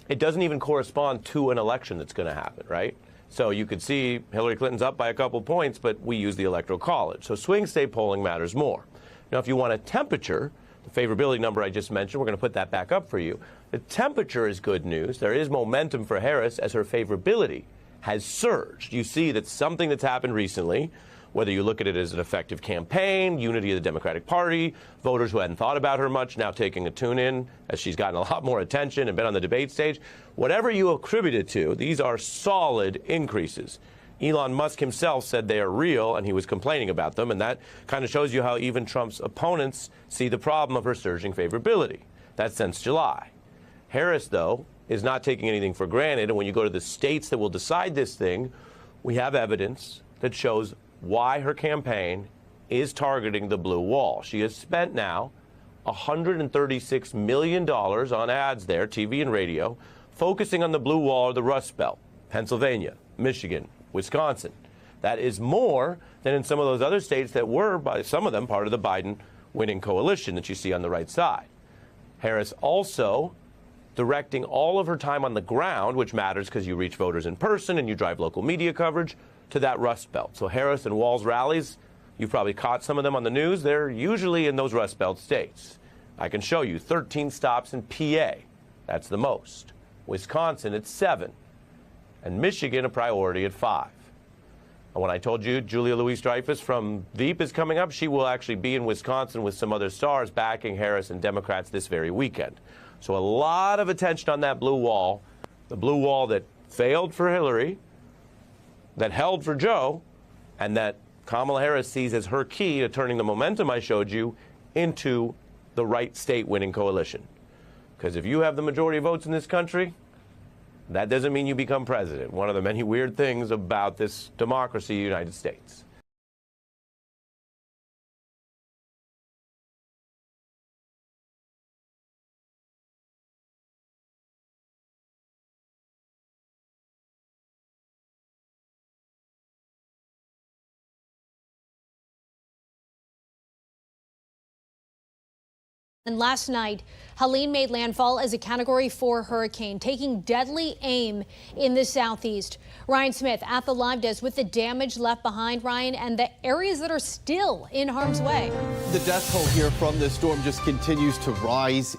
it doesn't even correspond to an election that's going to happen, right? So you could see Hillary Clinton's up by a couple points, but we use the Electoral College. So swing state polling matters more. Now, if you want a temperature, the favorability number I just mentioned, we're going to put that back up for you. The temperature is good news. There is momentum for Harris as her favorability has surged. You see that something that's happened recently, whether you look at it as an effective campaign, unity of the Democratic Party, voters who hadn't thought about her much now taking a tune in as she's gotten a lot more attention and been on the debate stage. Whatever you attribute it to, these are solid increases. Elon Musk himself said they are real, and he was complaining about them, and that kind of shows you how even Trump's opponents see the problem of her surging favorability. That's since July. Harris, though, is not taking anything for granted, and when you go to the states that will decide this thing, we have evidence that shows why her campaign is targeting the blue wall. She has spent now $136 million on ads there, TV and radio, focusing on the blue wall or the Rust Belt, Pennsylvania, Michigan, Wisconsin. That is more than in some of those other states that were, by some of them, part of the Biden winning coalition that you see on the right side. Harris also directing all of her time on the ground, which matters because you reach voters in person and you drive local media coverage, to that Rust Belt. So Harris and Walz rallies, you've probably caught some of them on the news. They're usually in those Rust Belt states. I can show you 13 stops in PA. That's the most. Wisconsin at 7. And Michigan a priority at 5. And when I told you Julia Louis-Dreyfus from Veep is coming up, she will actually be in Wisconsin with some other stars backing Harris and Democrats this very weekend. So a lot of attention on that blue wall, the blue wall that failed for Hillary, that held for Joe, and that Kamala Harris sees as her key to turning the momentum I showed you into the right state winning coalition. Because if you have the majority of votes in this country, that doesn't mean you become president. One of the many weird things about this democracy, United States. And last night, Helene made landfall as a Category 4 hurricane, taking deadly aim in the southeast. Ryan Smith at the live desk with the damage left behind, Ryan, and the areas that are still in harm's way. The death toll here from this storm just continues to rise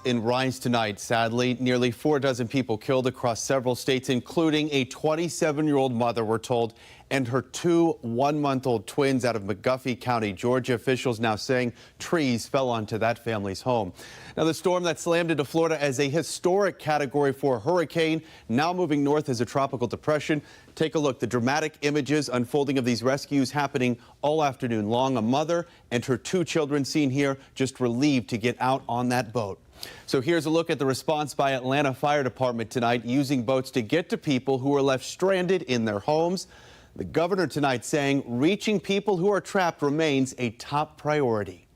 tonight, sadly. Nearly 4 dozen people killed across several states, including a 27-year-old mother, we're told, and her 2 one-month-old twins out of McGuffey County, Georgia. Officials now saying trees fell onto that family's home. Now, the storm that slammed into Florida as a historic Category 4 hurricane, now moving north as a tropical depression. Take a look. The dramatic images unfolding of these rescues happening all afternoon long. A mother and her 2 children seen here, just relieved to get out on that boat. So here's a look at the response by Atlanta Fire Department tonight, using boats to get to people who are left stranded in their homes. The governor tonight saying reaching people who are trapped remains a top priority.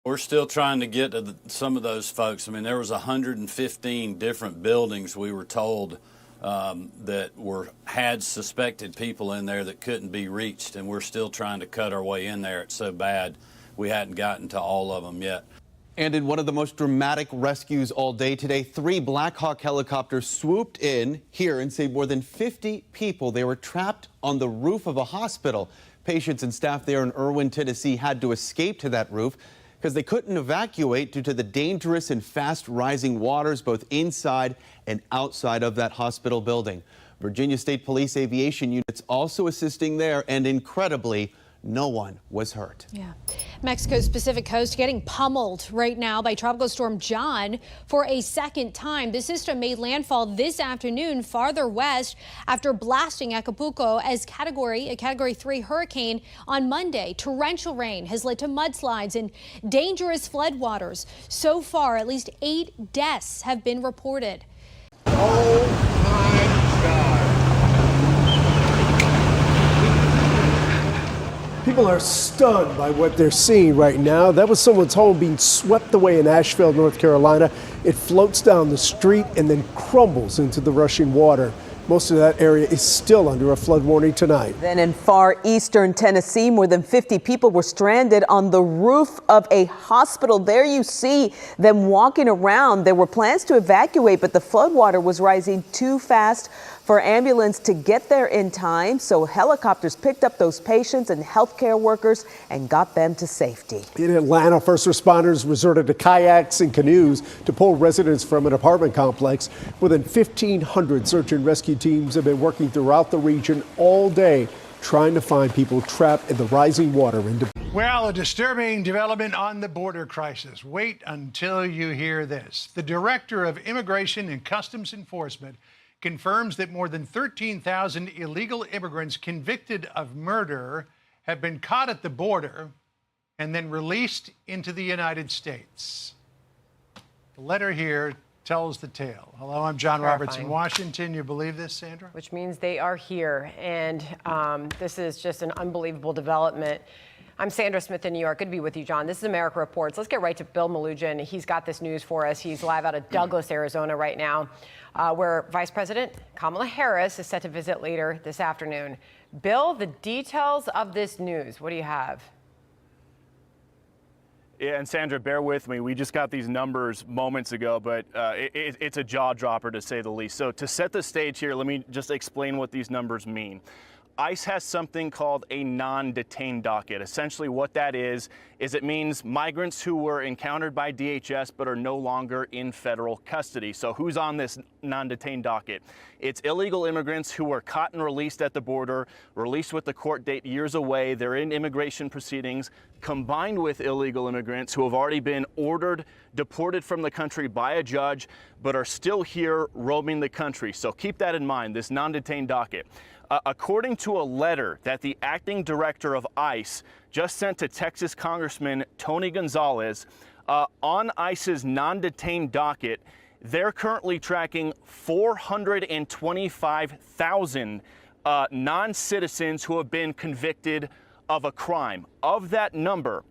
We're still trying to get to some of those folks. I mean, there was 115 different buildings, we were told, that had suspected people in there that couldn't be reached, and we're still trying to cut our way in there. It's so bad we hadn't gotten to all of them yet. And in one of the most dramatic rescues all day today, 3 Black Hawk helicopters swooped in here and saved more than 50 people. They were trapped on the roof of a hospital. Patients and staff there in Irwin, Tennessee had to escape to that roof because they couldn't evacuate due to the dangerous and fast rising waters both inside and outside of that hospital building. Virginia State Police aviation units also assisting there, and incredibly, no one was hurt. Yeah. Mexico's Pacific coast getting pummeled right now by Tropical Storm John for a second time. The system made landfall this afternoon farther west after blasting Acapulco as a Category 3 hurricane on Monday. Torrential rain has led to mudslides and dangerous floodwaters. So far, at least 8 deaths have been reported. Oh my God. People are stunned by what they're seeing right now. That was someone's home being swept away in Asheville, North Carolina. It floats down the street and then crumbles into the rushing water. Most of that area is still under a flood warning tonight. Then in far eastern Tennessee, more than 50 people were stranded on the roof of a hospital. There you see them walking around. There were plans to evacuate, but the floodwater was rising too fast for ambulance to get there in time. So helicopters picked up those patients and healthcare workers and got them to safety. In Atlanta, first responders resorted to kayaks and canoes to pull residents from an apartment complex. More than 1,500 search and rescue teams have been working throughout the region all day trying to find people trapped in the rising water. Well, a disturbing development on the border crisis. Wait until you hear this. The Director of Immigration and Customs Enforcement confirms that more than 13,000 illegal immigrants convicted of murder have been caught at the border and then released into the United States. The letter here tells the tale. Hello, I'm John Roberts in Washington. You believe this, Sandra? Which means they are here, and this is just an unbelievable development. I'm Sandra Smith in New York. Good to be with you, John. This is America Reports. Let's get right to Bill Melugin. He's got this news for us. He's live out of Douglas, Arizona right now, where Vice President Kamala Harris is set to visit later this afternoon. Bill, the details of this news, what do you have? Yeah, and Sandra, bear with me. We just got these numbers moments ago, but it's a jaw dropper to say the least. So to set the stage here, let me just explain what these numbers mean. ICE has something called a non-detained docket. Essentially what that is it means migrants who were encountered by DHS but are no longer in federal custody. So who's on this non-detained docket? It's illegal immigrants who were caught and released at the border, released with the court date years away. They're in immigration proceedings, combined with illegal immigrants who have already been ordered, deported from the country by a judge, but are still here roaming the country. So keep that in mind, this non-detained docket. According to a letter that the acting director of ICE just sent to Texas Congressman Tony Gonzalez, on ICE's non-detained docket, they're currently tracking 425,000 non-citizens who have been convicted of a crime. Of that number,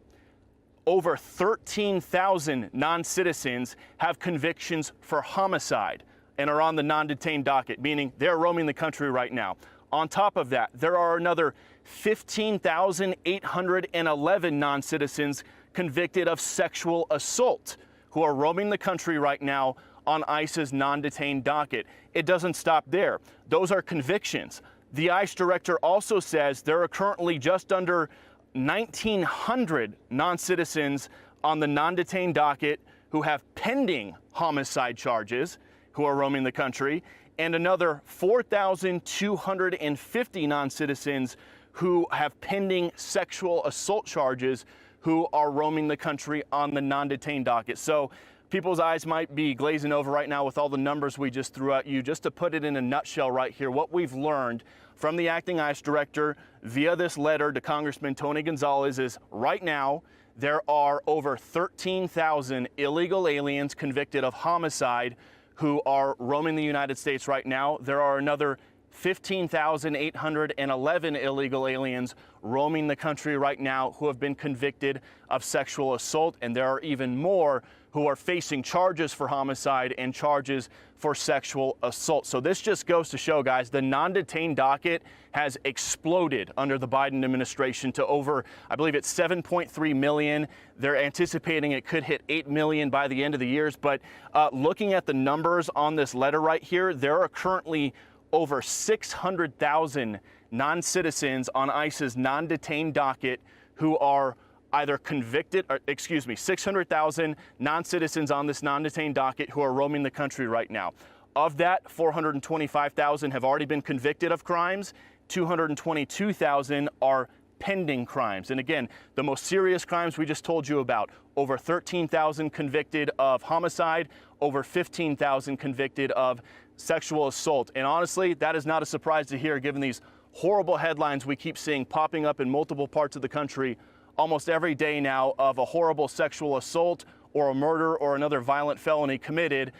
over 13,000 non-citizens have convictions for homicide and are on the non-detained docket, meaning they're roaming the country right now. On top of that, there are another 15,811 non-citizens convicted of sexual assault who are roaming the country right now on ICE's non-detained docket. It doesn't stop there. Those are convictions. The ICE director also says there are currently just under 1,900 non-citizens on the non-detained docket who have pending homicide charges who are roaming the country, and another 4,250 non-citizens who have pending sexual assault charges who are roaming the country on the non-detained docket. So people's eyes might be glazing over right now with all the numbers we just threw at you. Just to put it in a nutshell right here, what we've learned from the acting ICE director via this letter to Congressman Tony Gonzalez is right now there are over 13,000 illegal aliens convicted of homicide who are roaming the United States right now. There are another 15,811 illegal aliens roaming the country right now who have been convicted of sexual assault, and there are even more who are facing charges for homicide and charges for sexual assault. So this just goes to show, guys, the non-detained docket has exploded under the Biden administration to over, I believe it's 7.3 million. They're anticipating it could hit 8 million by the end of the year. But looking at the numbers on this letter right here, there are currently over 600,000 non-citizens on ICE's non-detained docket who are either convicted, 600,000 non-citizens on this non-detained docket who are roaming the country right now. Of that, 425,000 have already been convicted of crimes. 222,000 are pending crimes. And again, the most serious crimes we just told you about, over 13,000 convicted of homicide, over 15,000 convicted of sexual assault. And honestly, that is not a surprise to hear given these horrible headlines we keep seeing popping up in multiple parts of the country almost every day now of a horrible sexual assault or a murder or another violent felony committed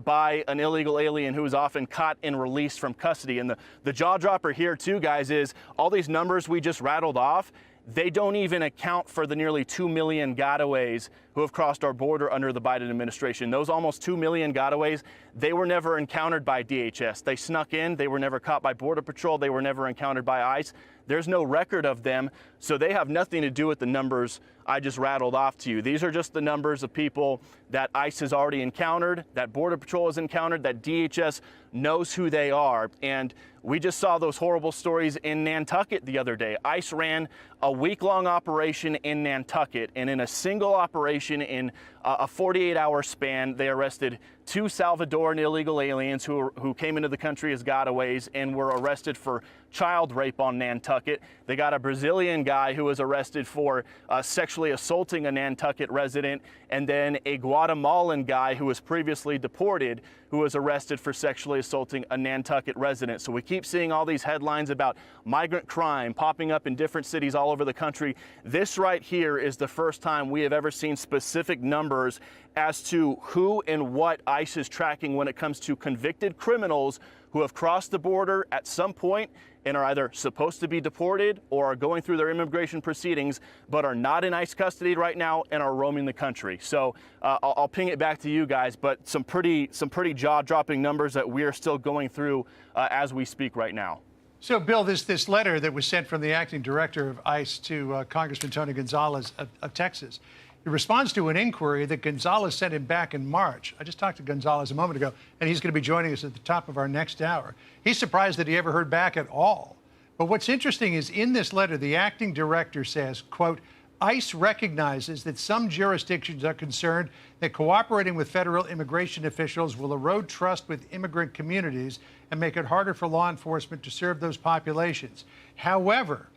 by an illegal alien who is often caught and released from custody. And the jaw dropper here too, guys, is all these numbers we just rattled off, they don't even account for the nearly 2 million gotaways who have crossed our border under the Biden administration. Those almost 2 million gotaways, they were never encountered by DHS. They snuck in, they were never caught by Border Patrol, they were never encountered by ICE. There's no record of them, so they have nothing to do with the numbers I just rattled off to you. These are just the numbers of people that ICE has already encountered, that Border Patrol has encountered, that DHS knows who they are. And we just saw those horrible stories in Nantucket the other day. ICE ran a week-long operation in Nantucket, and in a single operation in a 48-hour span, they arrested 2 Salvadoran illegal aliens who came into the country as gotaways and were arrested for child rape on Nantucket. They got a Brazilian guy who was arrested for sexually assaulting a Nantucket resident, and then a Guatemalan guy who was previously deported who was arrested for sexually assaulting a Nantucket resident. So we keep seeing all these headlines about migrant crime popping up in different cities all over the country. This right here is the first time we have ever seen specific numbers as to who and what ICE is tracking when it comes to convicted criminals who have crossed the border at some point and are either supposed to be deported or are going through their immigration proceedings, but are not in ICE custody right now and are roaming the country. So I'll ping it back to you guys, but some pretty jaw-dropping numbers that we are still going through as we speak right now. So, Bill, this letter that was sent from the acting director of ICE to Congressman Tony Gonzalez of Texas, it responds to an inquiry that Gonzalez sent him back in March. I just talked to Gonzalez a moment ago, and he's going to be joining us at the top of our next hour. He's surprised that he ever heard back at all. But what's interesting is in this letter, the acting director says, quote, ICE recognizes that some jurisdictions are concerned that cooperating with federal immigration officials will erode trust with immigrant communities and make it harder for law enforcement to serve those populations. However,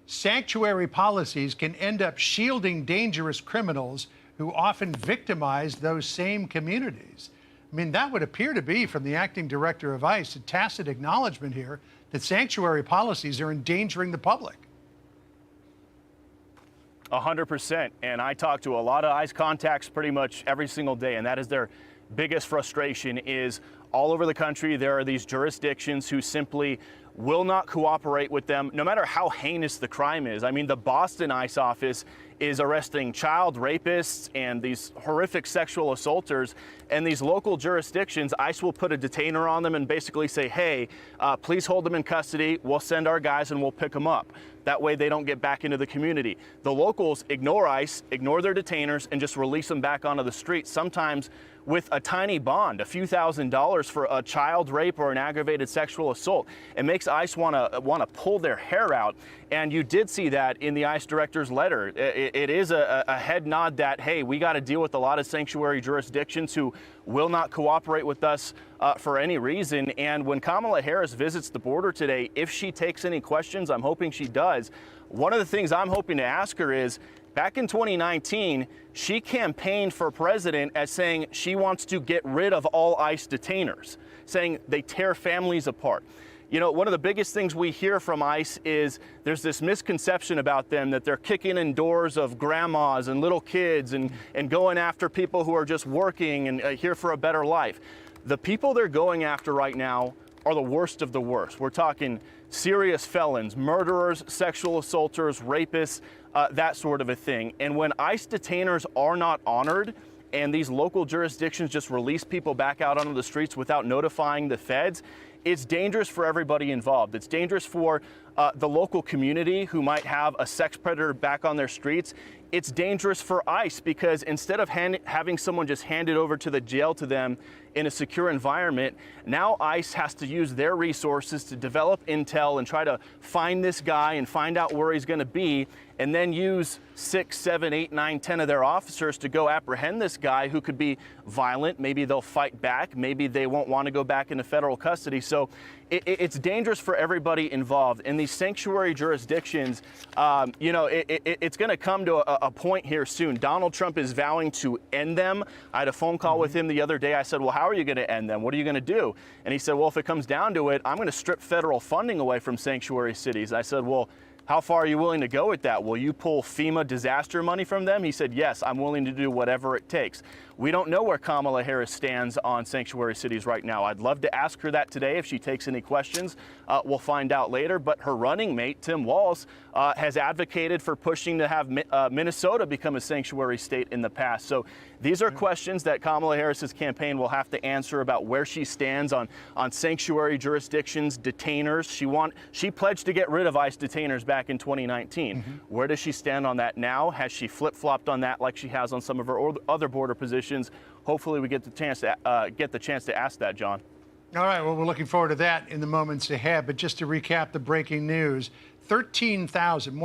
sanctuary policies can end up shielding dangerous criminals who often victimize those same communities. I mean, that would appear to be, from the acting director of ICE, a tacit acknowledgement here that sanctuary policies are endangering the public. 100%. And I talk to a lot of ICE contacts pretty much every single day, and that is their biggest frustration is all over the country there are these jurisdictions who simply will not cooperate with them, no matter how heinous the crime is. I mean, the Boston ICE office is arresting child rapists and these horrific sexual assaulters, and these local jurisdictions, ICE will put a detainer on them and basically say, hey, please hold them in custody, we'll send our guys and we'll pick them up. That way they don't get back into the community. The locals ignore ICE, ignore their detainers, and just release them back onto the streets, sometimes with a tiny bond, a few $1,000s for a child rape or an aggravated sexual assault. It makes ICE want to pull their hair out, and you did see that in the ICE director's letter. It is a head nod that, hey, we got to deal with a lot of sanctuary jurisdictions who will not cooperate with us for any reason. And when Kamala Harris visits the border today, if she takes any questions, I'm hoping she does, one of the things I'm hoping to ask her is, back in 2019, she campaigned for president as saying she wants to get rid of all ICE detainers, saying they tear families apart. You know, one of the biggest things we hear from ICE is there's this misconception about them that they're kicking in doors of grandmas and little kids and going after people who are just working and here for a better life. The people they're going after right now are the worst of the worst. We're talking serious felons, murderers, sexual assaulters, rapists, that sort of a thing. And when ICE detainers are not honored and these local jurisdictions just release people back out onto the streets without notifying the feds, it's dangerous for everybody involved. It's dangerous for the local community who might have a sex predator back on their streets. It's dangerous for ICE because instead of having someone just handed over to the jail to them in a secure environment, now ICE has to use their resources to develop intel and try to find this guy and find out where he's going to be, and then use 6, 7, 8, 9, 10 of their officers to go apprehend this guy who could be violent. Maybe they'll fight back. Maybe they won't want to go back into federal custody. So it's dangerous for everybody involved. In these sanctuary jurisdictions, you know, it's going to come to a point here soon. Donald Trump is vowing to end them. I had a phone call with him the other day. I said, well, how are you going to end them? What are you going to do? And he said, well, if it comes down to it, I'm going to strip federal funding away from sanctuary cities. I said, well, How far are you willing to go with that? Will you pull FEMA disaster money from them? He said, yes, I'm willing to do whatever it takes. We don't know where Kamala Harris stands on sanctuary cities right now. I'd love to ask her that today if she takes any questions. We'll find out later. But her running mate, Tim Walz, has advocated for pushing to have Minnesota become a sanctuary state in the past. So these are questions that Kamala Harris's campaign will have to answer about where she stands on sanctuary jurisdictions, detainers. She pledged to get rid of ICE detainers back in 2019. Where does she stand on that now? Has she flip-flopped on that like she has on some of her other border positions? Hopefully we get the chance to ask that, John. All right, well, we're looking forward to that in the moments ahead. But just to recap the breaking news, more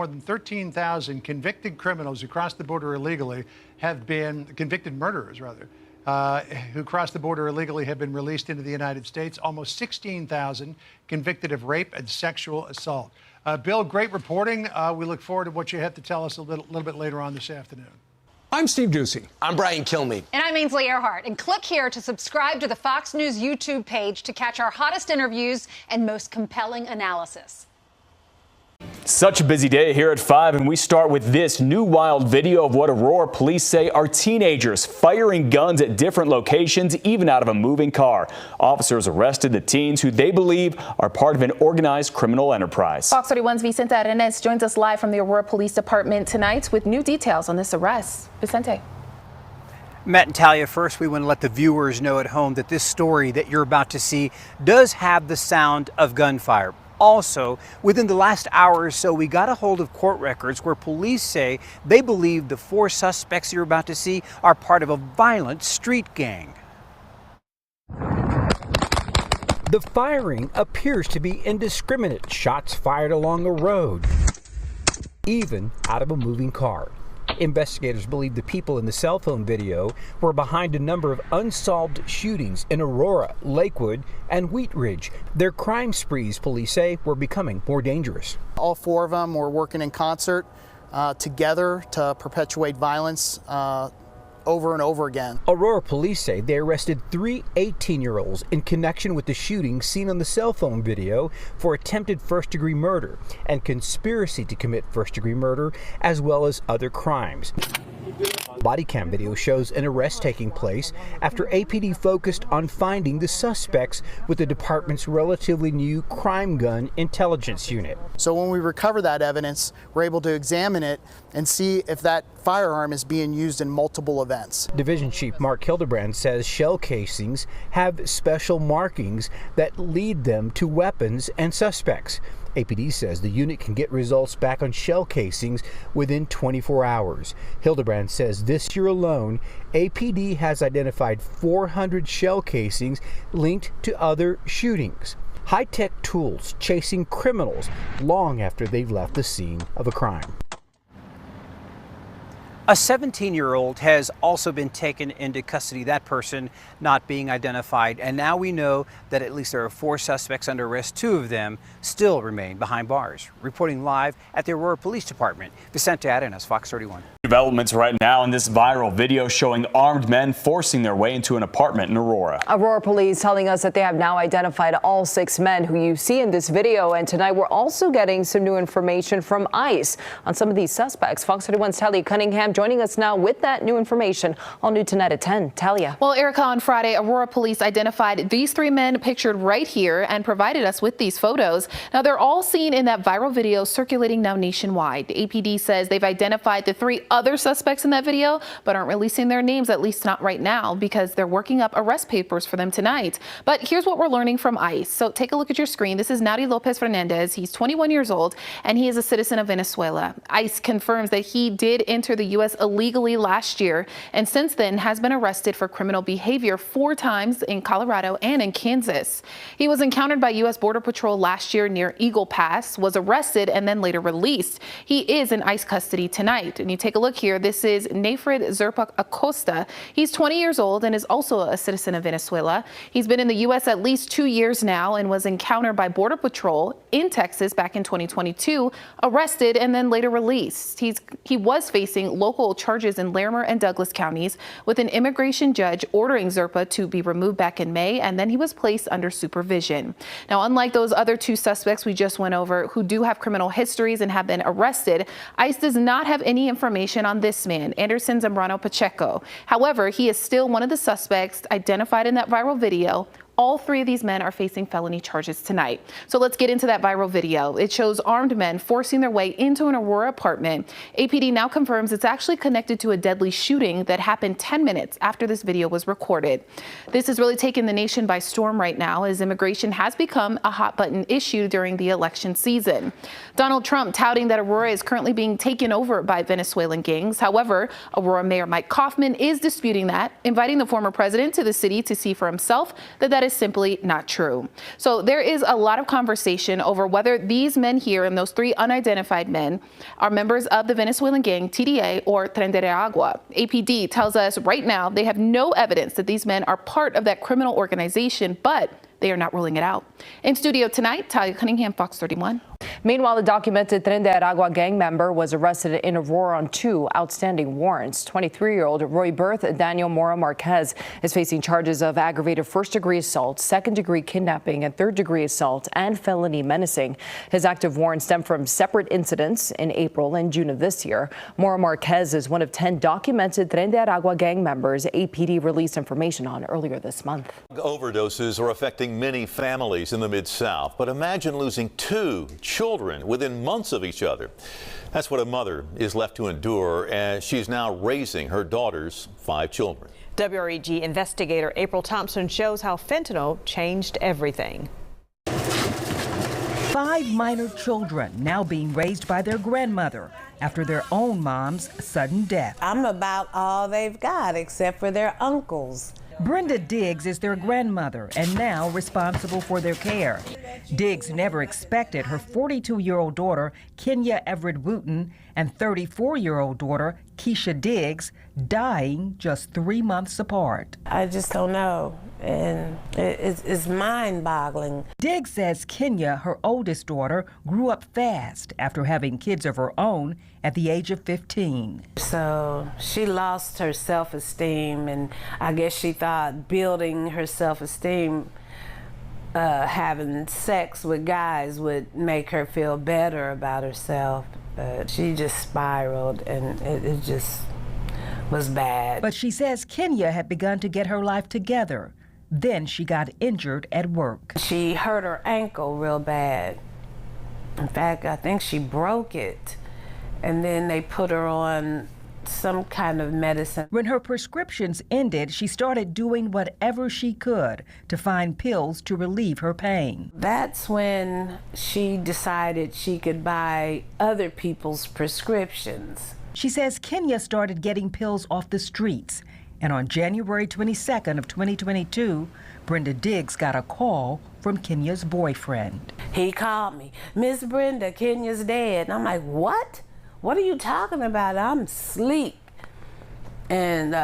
than 13,000 convicted criminals who crossed the border illegally have been, convicted murderers rather, who crossed the border illegally have been released into the United States. Almost 16,000 convicted of rape and sexual assault. Bill, great reporting. We look forward to what you have to tell us a little bit later on this afternoon. I'm Steve Ducey. I'm Brian Kilmeade. And I'm Ainsley Earhart. And click here to subscribe to the Fox News YouTube page to catch our hottest interviews and most compelling analysis. Such a busy day here at 5, and we start with this new wild video of what Aurora police say are teenagers firing guns at different locations, even out of a moving car. Officers arrested the teens who they believe are part of an organized criminal enterprise. Fox 31's Vicente Arenas joins us live from the Aurora Police Department tonight with new details on this arrest. Vicente. Matt and Talia, first we want to let the viewers know at home that this story that you're about to see does have the sound of gunfire. Also, within the last hour or so, we got a hold of court records where police say they believe the 4 suspects you're about to see are part of a violent street gang. The firing appears to be indiscriminate. Shots fired along a road, even out of a moving car. Investigators believe the people in the cell phone video were behind a number of unsolved shootings in Aurora, Lakewood, and Wheat Ridge. Their crime sprees, police say, were becoming more dangerous. All 4 of them were working in concert together to perpetuate violence over and over again. Aurora police say they arrested 3 18-year-olds in connection with the shooting seen on the cell phone video for attempted first-degree murder and conspiracy to commit first-degree murder, as well as other crimes. Body cam video shows an arrest taking place after APD focused on finding the suspects with the department's relatively new crime gun intelligence unit. So when we recover that evidence, we're able to examine it and see if that firearm is being used in multiple events. Division Chief Mark Hildebrand says shell casings have special markings that lead them to weapons and suspects. APD says the unit can get results back on shell casings within 24 hours. Hildebrand says this year alone, APD has identified 400 shell casings linked to other shootings. High-tech tools chasing criminals long after they've left the scene of a crime. A 17-year-old has also been taken into custody, that person not being identified. And now we know that at least there are 4 suspects under arrest. 2 of them still remain behind bars. Reporting live at the Aurora Police Department, Vicente Arenas, Fox 31. Developments right now in this viral video showing armed men forcing their way into an apartment in Aurora. Aurora police telling us that they have now identified all 6 men who you see in this video. And tonight we're also getting some new information from ICE on some of these suspects. Fox 31's Talia Cunningham joining us now with that new information. All new tonight at 10. Talia. Well, Erica, on Friday, Aurora police identified these 3 men pictured right here and provided us with these photos. Now, they're all seen in that viral video circulating now nationwide. The APD says they've identified the 3 other suspects in that video, but aren't releasing their names, at least not right now, because they're working up arrest papers for them tonight. But here's what we're learning from ICE. So take a look at your screen. This is Naudi Lopez Fernandez. He's 21 years old, and he is a citizen of Venezuela. ICE confirms that he did enter the U.S. illegally last year, and since then has been arrested for criminal behavior 4 times in Colorado and in Kansas. He was encountered by U.S. Border Patrol last year near Eagle Pass, was arrested, and then later released. He is in ICE custody tonight. And you take a look here. This is Nafred Zerpak Acosta. He's 20 years old and is also a citizen of Venezuela. He's been in the U.S. at least 2 years now and was encountered by Border Patrol in Texas back in 2022, arrested, and then later released. He was facing local local charges in Larimer and Douglas counties, with an immigration judge ordering Zerpa to be removed back in May, and then he was placed under supervision. Now, unlike those other two suspects we just went over who do have criminal histories and have been arrested, ICE does not have any information on this man, Anderson Zambrano Pacheco. However, he is still one of the suspects identified in that viral video. All three of these men are facing felony charges tonight. So let's get into that viral video. It shows armed men forcing their way into an Aurora apartment. APD now confirms it's actually connected to a deadly shooting that happened 10 minutes after this video was recorded. This has really taken the nation by storm right now, as immigration has become a hot button issue during the election season. Donald Trump touting that Aurora is currently being taken over by Venezuelan gangs. However, Aurora Mayor Mike Kaufman is disputing that, inviting the former president to the city to see for himself that is simply not true. So there is a lot of conversation over whether these men here and those three unidentified men are members of the Venezuelan gang TDA or Tren de Aragua. APD tells us right now they have no evidence that these men are part of that criminal organization, but they are not ruling it out. In studio tonight, Talia Cunningham, Fox 31. Meanwhile, the documented Tren de Aragua gang member was arrested in Aurora on 2 outstanding warrants. 23-year-old Roy Berth Daniel Mora Marquez is facing charges of aggravated first-degree assault, second-degree kidnapping, and third-degree assault and felony menacing. His active warrants stem from separate incidents in April and June of this year. Mora Marquez is one of 10 documented Tren de Aragua gang members APD released information on earlier this month. Overdoses are affecting many families in the Mid-South, but imagine losing 2 children within months of each other. That's what a mother is left to endure as she's now raising her daughter's 5 children. WREG investigator April Thompson shows how fentanyl changed everything. 5 minor children now being raised by their grandmother after their own mom's sudden death. I'm about all they've got except for their uncles. Brenda Diggs is their grandmother and now responsible for their care. Diggs never expected her 42-year-old daughter, Kenya Everett Wooten, and 34-year-old daughter, Keisha Diggs, dying just 3 months apart. I just don't know, and it's mind-boggling. Diggs says Kenya, her oldest daughter, grew up fast after having kids of her own at the age of 15. So she lost her self-esteem, and I guess she thought building her self-esteem, having sex with guys would make her feel better about herself. But she just spiraled, and it just was bad. But she says Kenya had begun to get her life together. Then she got injured at work. She hurt her ankle real bad. In fact, I think she broke it. And then they put her on some kind of medicine. When her prescriptions ended, she started doing whatever she could to find pills to relieve her pain. That's when she decided she could buy other people's prescriptions. She says Kenya started getting pills off the streets. And on January 22nd of 2022, Brenda Diggs got a call from Kenya's boyfriend. He called me, "Miss Brenda, Kenya's dead." And I'm like, "What? What are you talking about? I'm asleep." And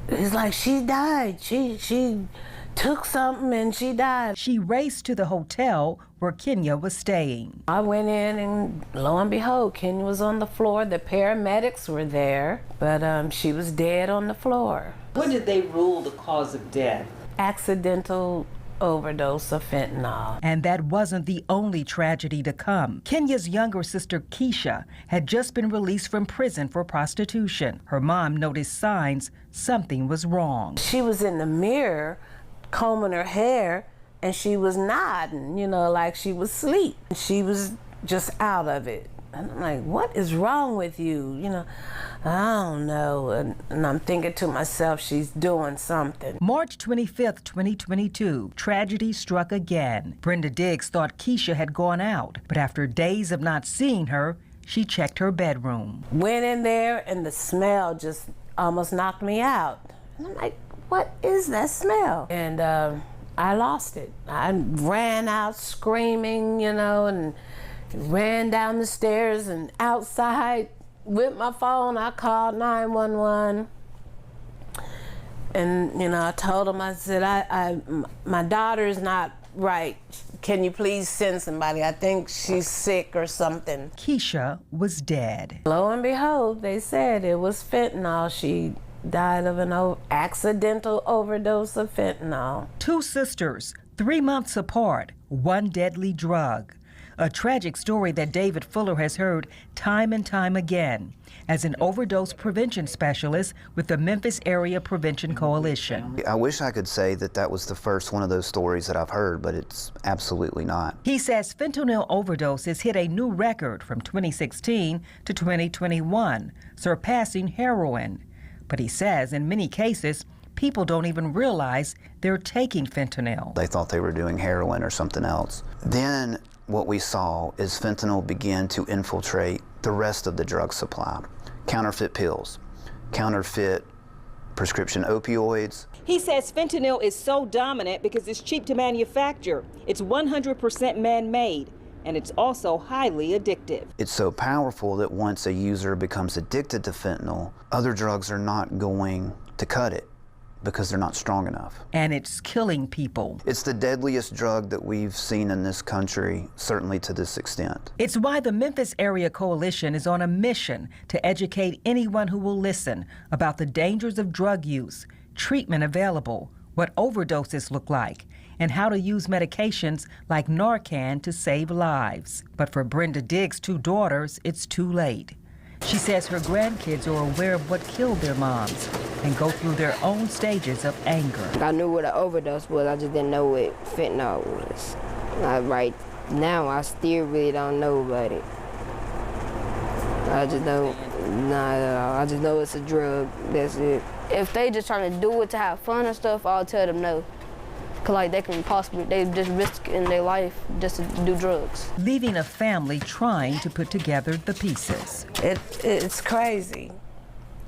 he's like, "She died. She took something and she died." She raced to the hotel where Kenya was staying. I went in and lo and behold, Kenya was on the floor. The paramedics were there, but she was dead on the floor. What did they rule the cause of death? Accidental overdose of fentanyl. And that wasn't the only tragedy to come. Kenya's younger sister, Keisha, had just been released from prison for prostitution. Her mom noticed signs something was wrong. She was in the mirror combing her hair, and she was nodding, like she was asleep. She was just out of it. And I'm like, "What is wrong with you?" I don't know. And I'm thinking to myself, she's doing something. March 25th, 2022, tragedy struck again. Brenda Diggs thought Keisha had gone out, but after days of not seeing her, she checked her bedroom. Went in there, and the smell just almost knocked me out. And I'm like, "What is that smell?" And I lost it. I ran out screaming, and ran down the stairs and outside with my phone. I called 911. And, I told them, I said, my daughter's not right. can you please send somebody? I think she's sick or something. Keisha was dead. Lo and behold, they said it was fentanyl. She died of an accidental overdose of fentanyl. 2 sisters, 3 months apart, one deadly drug. A tragic story that David Fuller has heard time and time again as an overdose prevention specialist with the Memphis Area Prevention Coalition. I wish I could say that that was the first one of those stories that I've heard, but it's absolutely not. He says fentanyl overdoses hit a new record from 2016 to 2021, surpassing heroin. But he says in many cases, people don't even realize they're taking fentanyl. They thought they were doing heroin or something else. Then what we saw is fentanyl began to infiltrate the rest of the drug supply. Counterfeit pills, counterfeit prescription opioids. He says fentanyl is so dominant because it's cheap to manufacture. It's 100% man-made, and it's also highly addictive. It's so powerful that once a user becomes addicted to fentanyl, other drugs are not going to cut it because they're not strong enough. And it's killing people. It's the deadliest drug that we've seen in this country, certainly to this extent. It's why the Memphis Area Coalition is on a mission to educate anyone who will listen about the dangers of drug use, treatment available, what overdoses look like, and how to use medications like Narcan to save lives. But for Brenda Diggs' 2 daughters, it's too late. She says her grandkids are aware of what killed their moms and go through their own stages of anger. I knew what an overdose was, I just didn't know what fentanyl was. Right now, I still really don't know about it. I just don't, I just know it's a drug, that's it. If they just trying to do it to have fun and stuff, I'll tell them no. Cause like they just risking their life just to do drugs. Leaving a family trying to put together the pieces. It's crazy.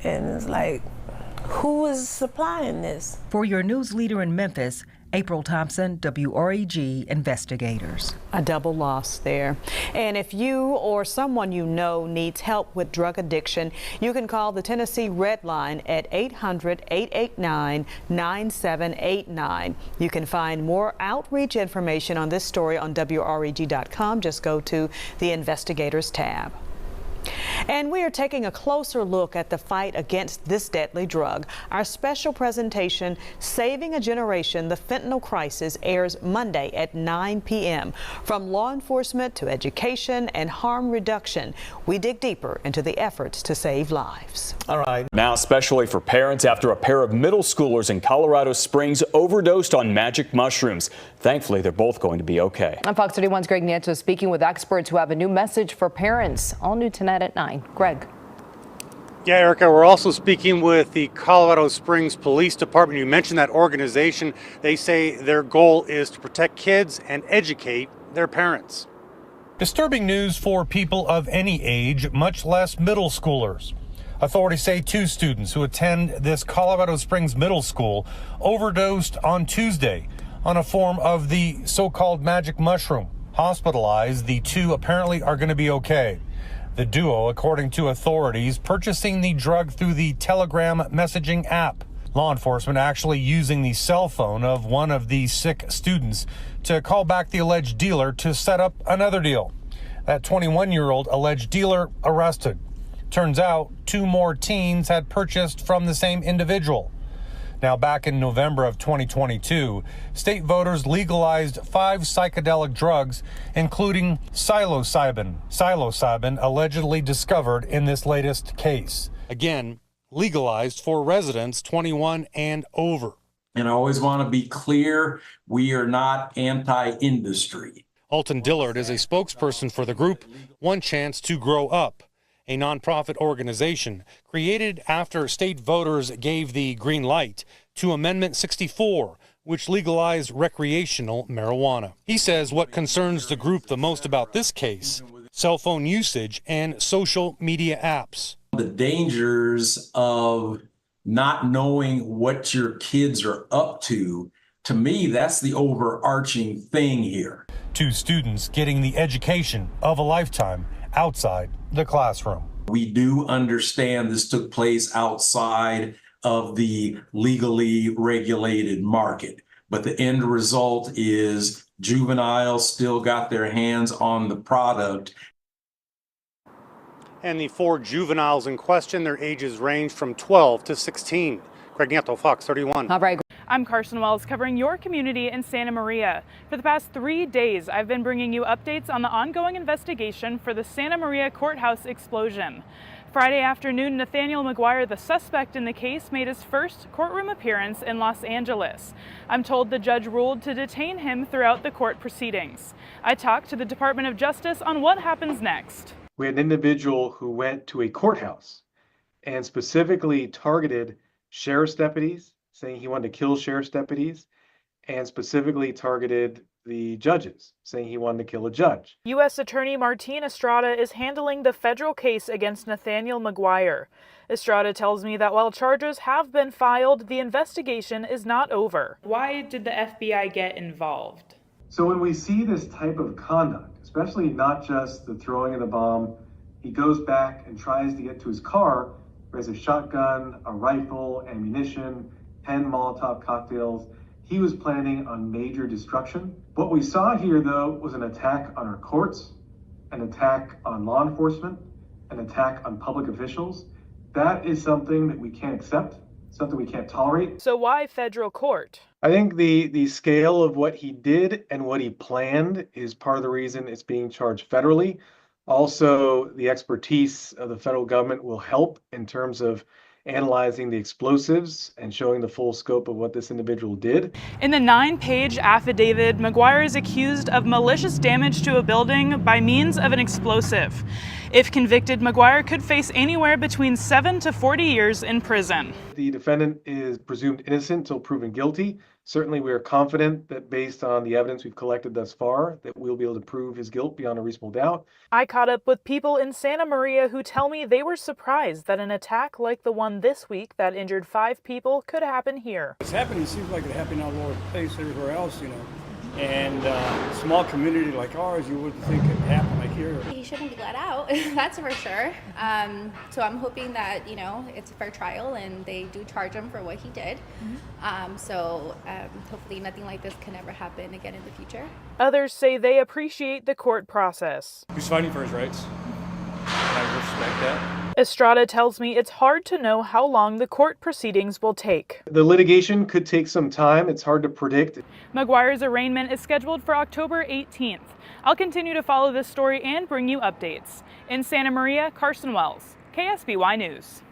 And it's like, who is supplying this? For your news leader in Memphis, April Thompson, WREG Investigators. A double loss there. And if you or someone you know needs help with drug addiction, you can call the Tennessee Red Line at 800-889-9789. You can find more outreach information on this story on WREG.com. Just go to the Investigators tab. And we are taking a closer look at the fight against this deadly drug. Our special presentation, Saving a Generation, the Fentanyl Crisis, airs Monday at 9 p.m. From law enforcement to education and harm reduction, we dig deeper into the efforts to save lives. All right. Now, especially for parents, after a pair of middle schoolers in Colorado Springs overdosed on magic mushrooms. Thankfully, they're both going to be okay. And Fox 31's Greg Nieto speaking with experts who have a new message for parents. All new tonight at 9. Greg. Yeah, Erica, we're also speaking with the Colorado Springs Police Department. You mentioned that organization. They say their goal is to protect kids and educate their parents. Disturbing news for people of any age, much less middle schoolers. Authorities say 2 students who attend this Colorado Springs middle school overdosed on Tuesday on a form of the so-called magic mushroom. Hospitalized, the 2 apparently are going to be okay. The duo, according to authorities, purchasing the drug through the Telegram messaging app. Law enforcement actually using the cell phone of one of the sick students to call back the alleged dealer to set up another deal. That 21-year-old alleged dealer arrested. Turns out 2 more teens had purchased from the same individual. Now, back in November of 2022, state voters legalized 5 psychedelic drugs, including psilocybin. Psilocybin allegedly discovered in this latest case. Again, legalized for residents 21 and over. And I always want to be clear, we are not anti-industry. Alton Dillard is a spokesperson for the group One Chance to Grow Up, a nonprofit organization created after state voters gave the green light to Amendment 64, which legalized recreational marijuana. He says what concerns the group the most about this case, cell phone usage and social media apps. The dangers of not knowing what your kids are up to me, that's the overarching thing here. 2 students getting the education of a lifetime outside the classroom. We do understand this took place outside of the legally regulated market, but the end result is juveniles still got their hands on the product. And the 4 juveniles in question, their ages range from 12 to 16. Greg Nieto, Fox 31. All right. I'm Carson Wells, covering your community in Santa Maria. For the past 3 days, I've been bringing you updates on the ongoing investigation for the Santa Maria courthouse explosion. Friday afternoon, Nathaniel McGuire, the suspect in the case, made his first courtroom appearance in Los Angeles. I'm told the judge ruled to detain him throughout the court proceedings. I talked to the Department of Justice on what happens next. We had an individual who went to a courthouse and specifically targeted sheriff's deputies, saying he wanted to kill sheriff's deputies, and specifically targeted the judges, saying he wanted to kill a judge. U.S. Attorney Martín Estrada is handling the federal case against Nathaniel McGuire. Estrada tells me that while charges have been filed, the investigation is not over. Why did the FBI get involved? So when we see this type of conduct, especially not just the throwing of the bomb, he goes back and tries to get to his car, where he has a shotgun, a rifle, ammunition, 10 Molotov cocktails. He was planning on major destruction. What we saw here, though, was an attack on our courts, an attack on law enforcement, an attack on public officials. That is something that we can't accept, something we can't tolerate. So why federal court? I think the scale of what he did and what he planned is part of the reason it's being charged federally. Also, the expertise of the federal government will help in terms of analyzing the explosives and showing the full scope of what this individual did. In the 9-page affidavit, McGuire is accused of malicious damage to a building by means of an explosive. If convicted, McGuire could face anywhere between 7 to 40 years in prison. The defendant is presumed innocent until proven guilty. Certainly, we are confident that based on the evidence we've collected thus far, that we'll be able to prove his guilt beyond a reasonable doubt. I caught up with people in Santa Maria who tell me they were surprised that an attack like the one this week that injured 5 people could happen here. It's happening, seems like it happened all over the place, everywhere else, And a small community like ours, you wouldn't think it happened like here. He shouldn't be let out, that's for sure. So I'm hoping that, it's a fair trial and they do charge him for what he did. Hopefully nothing like this can ever happen again in the future. Others say they appreciate the court process. He's fighting for his rights. I respect that. Estrada tells me it's hard to know how long the court proceedings will take. The litigation could take some time. It's hard to predict. McGuire's arraignment is scheduled for October 18th. I'll continue to follow this story and bring you updates. In Santa Maria, Carson Wells, KSBY News.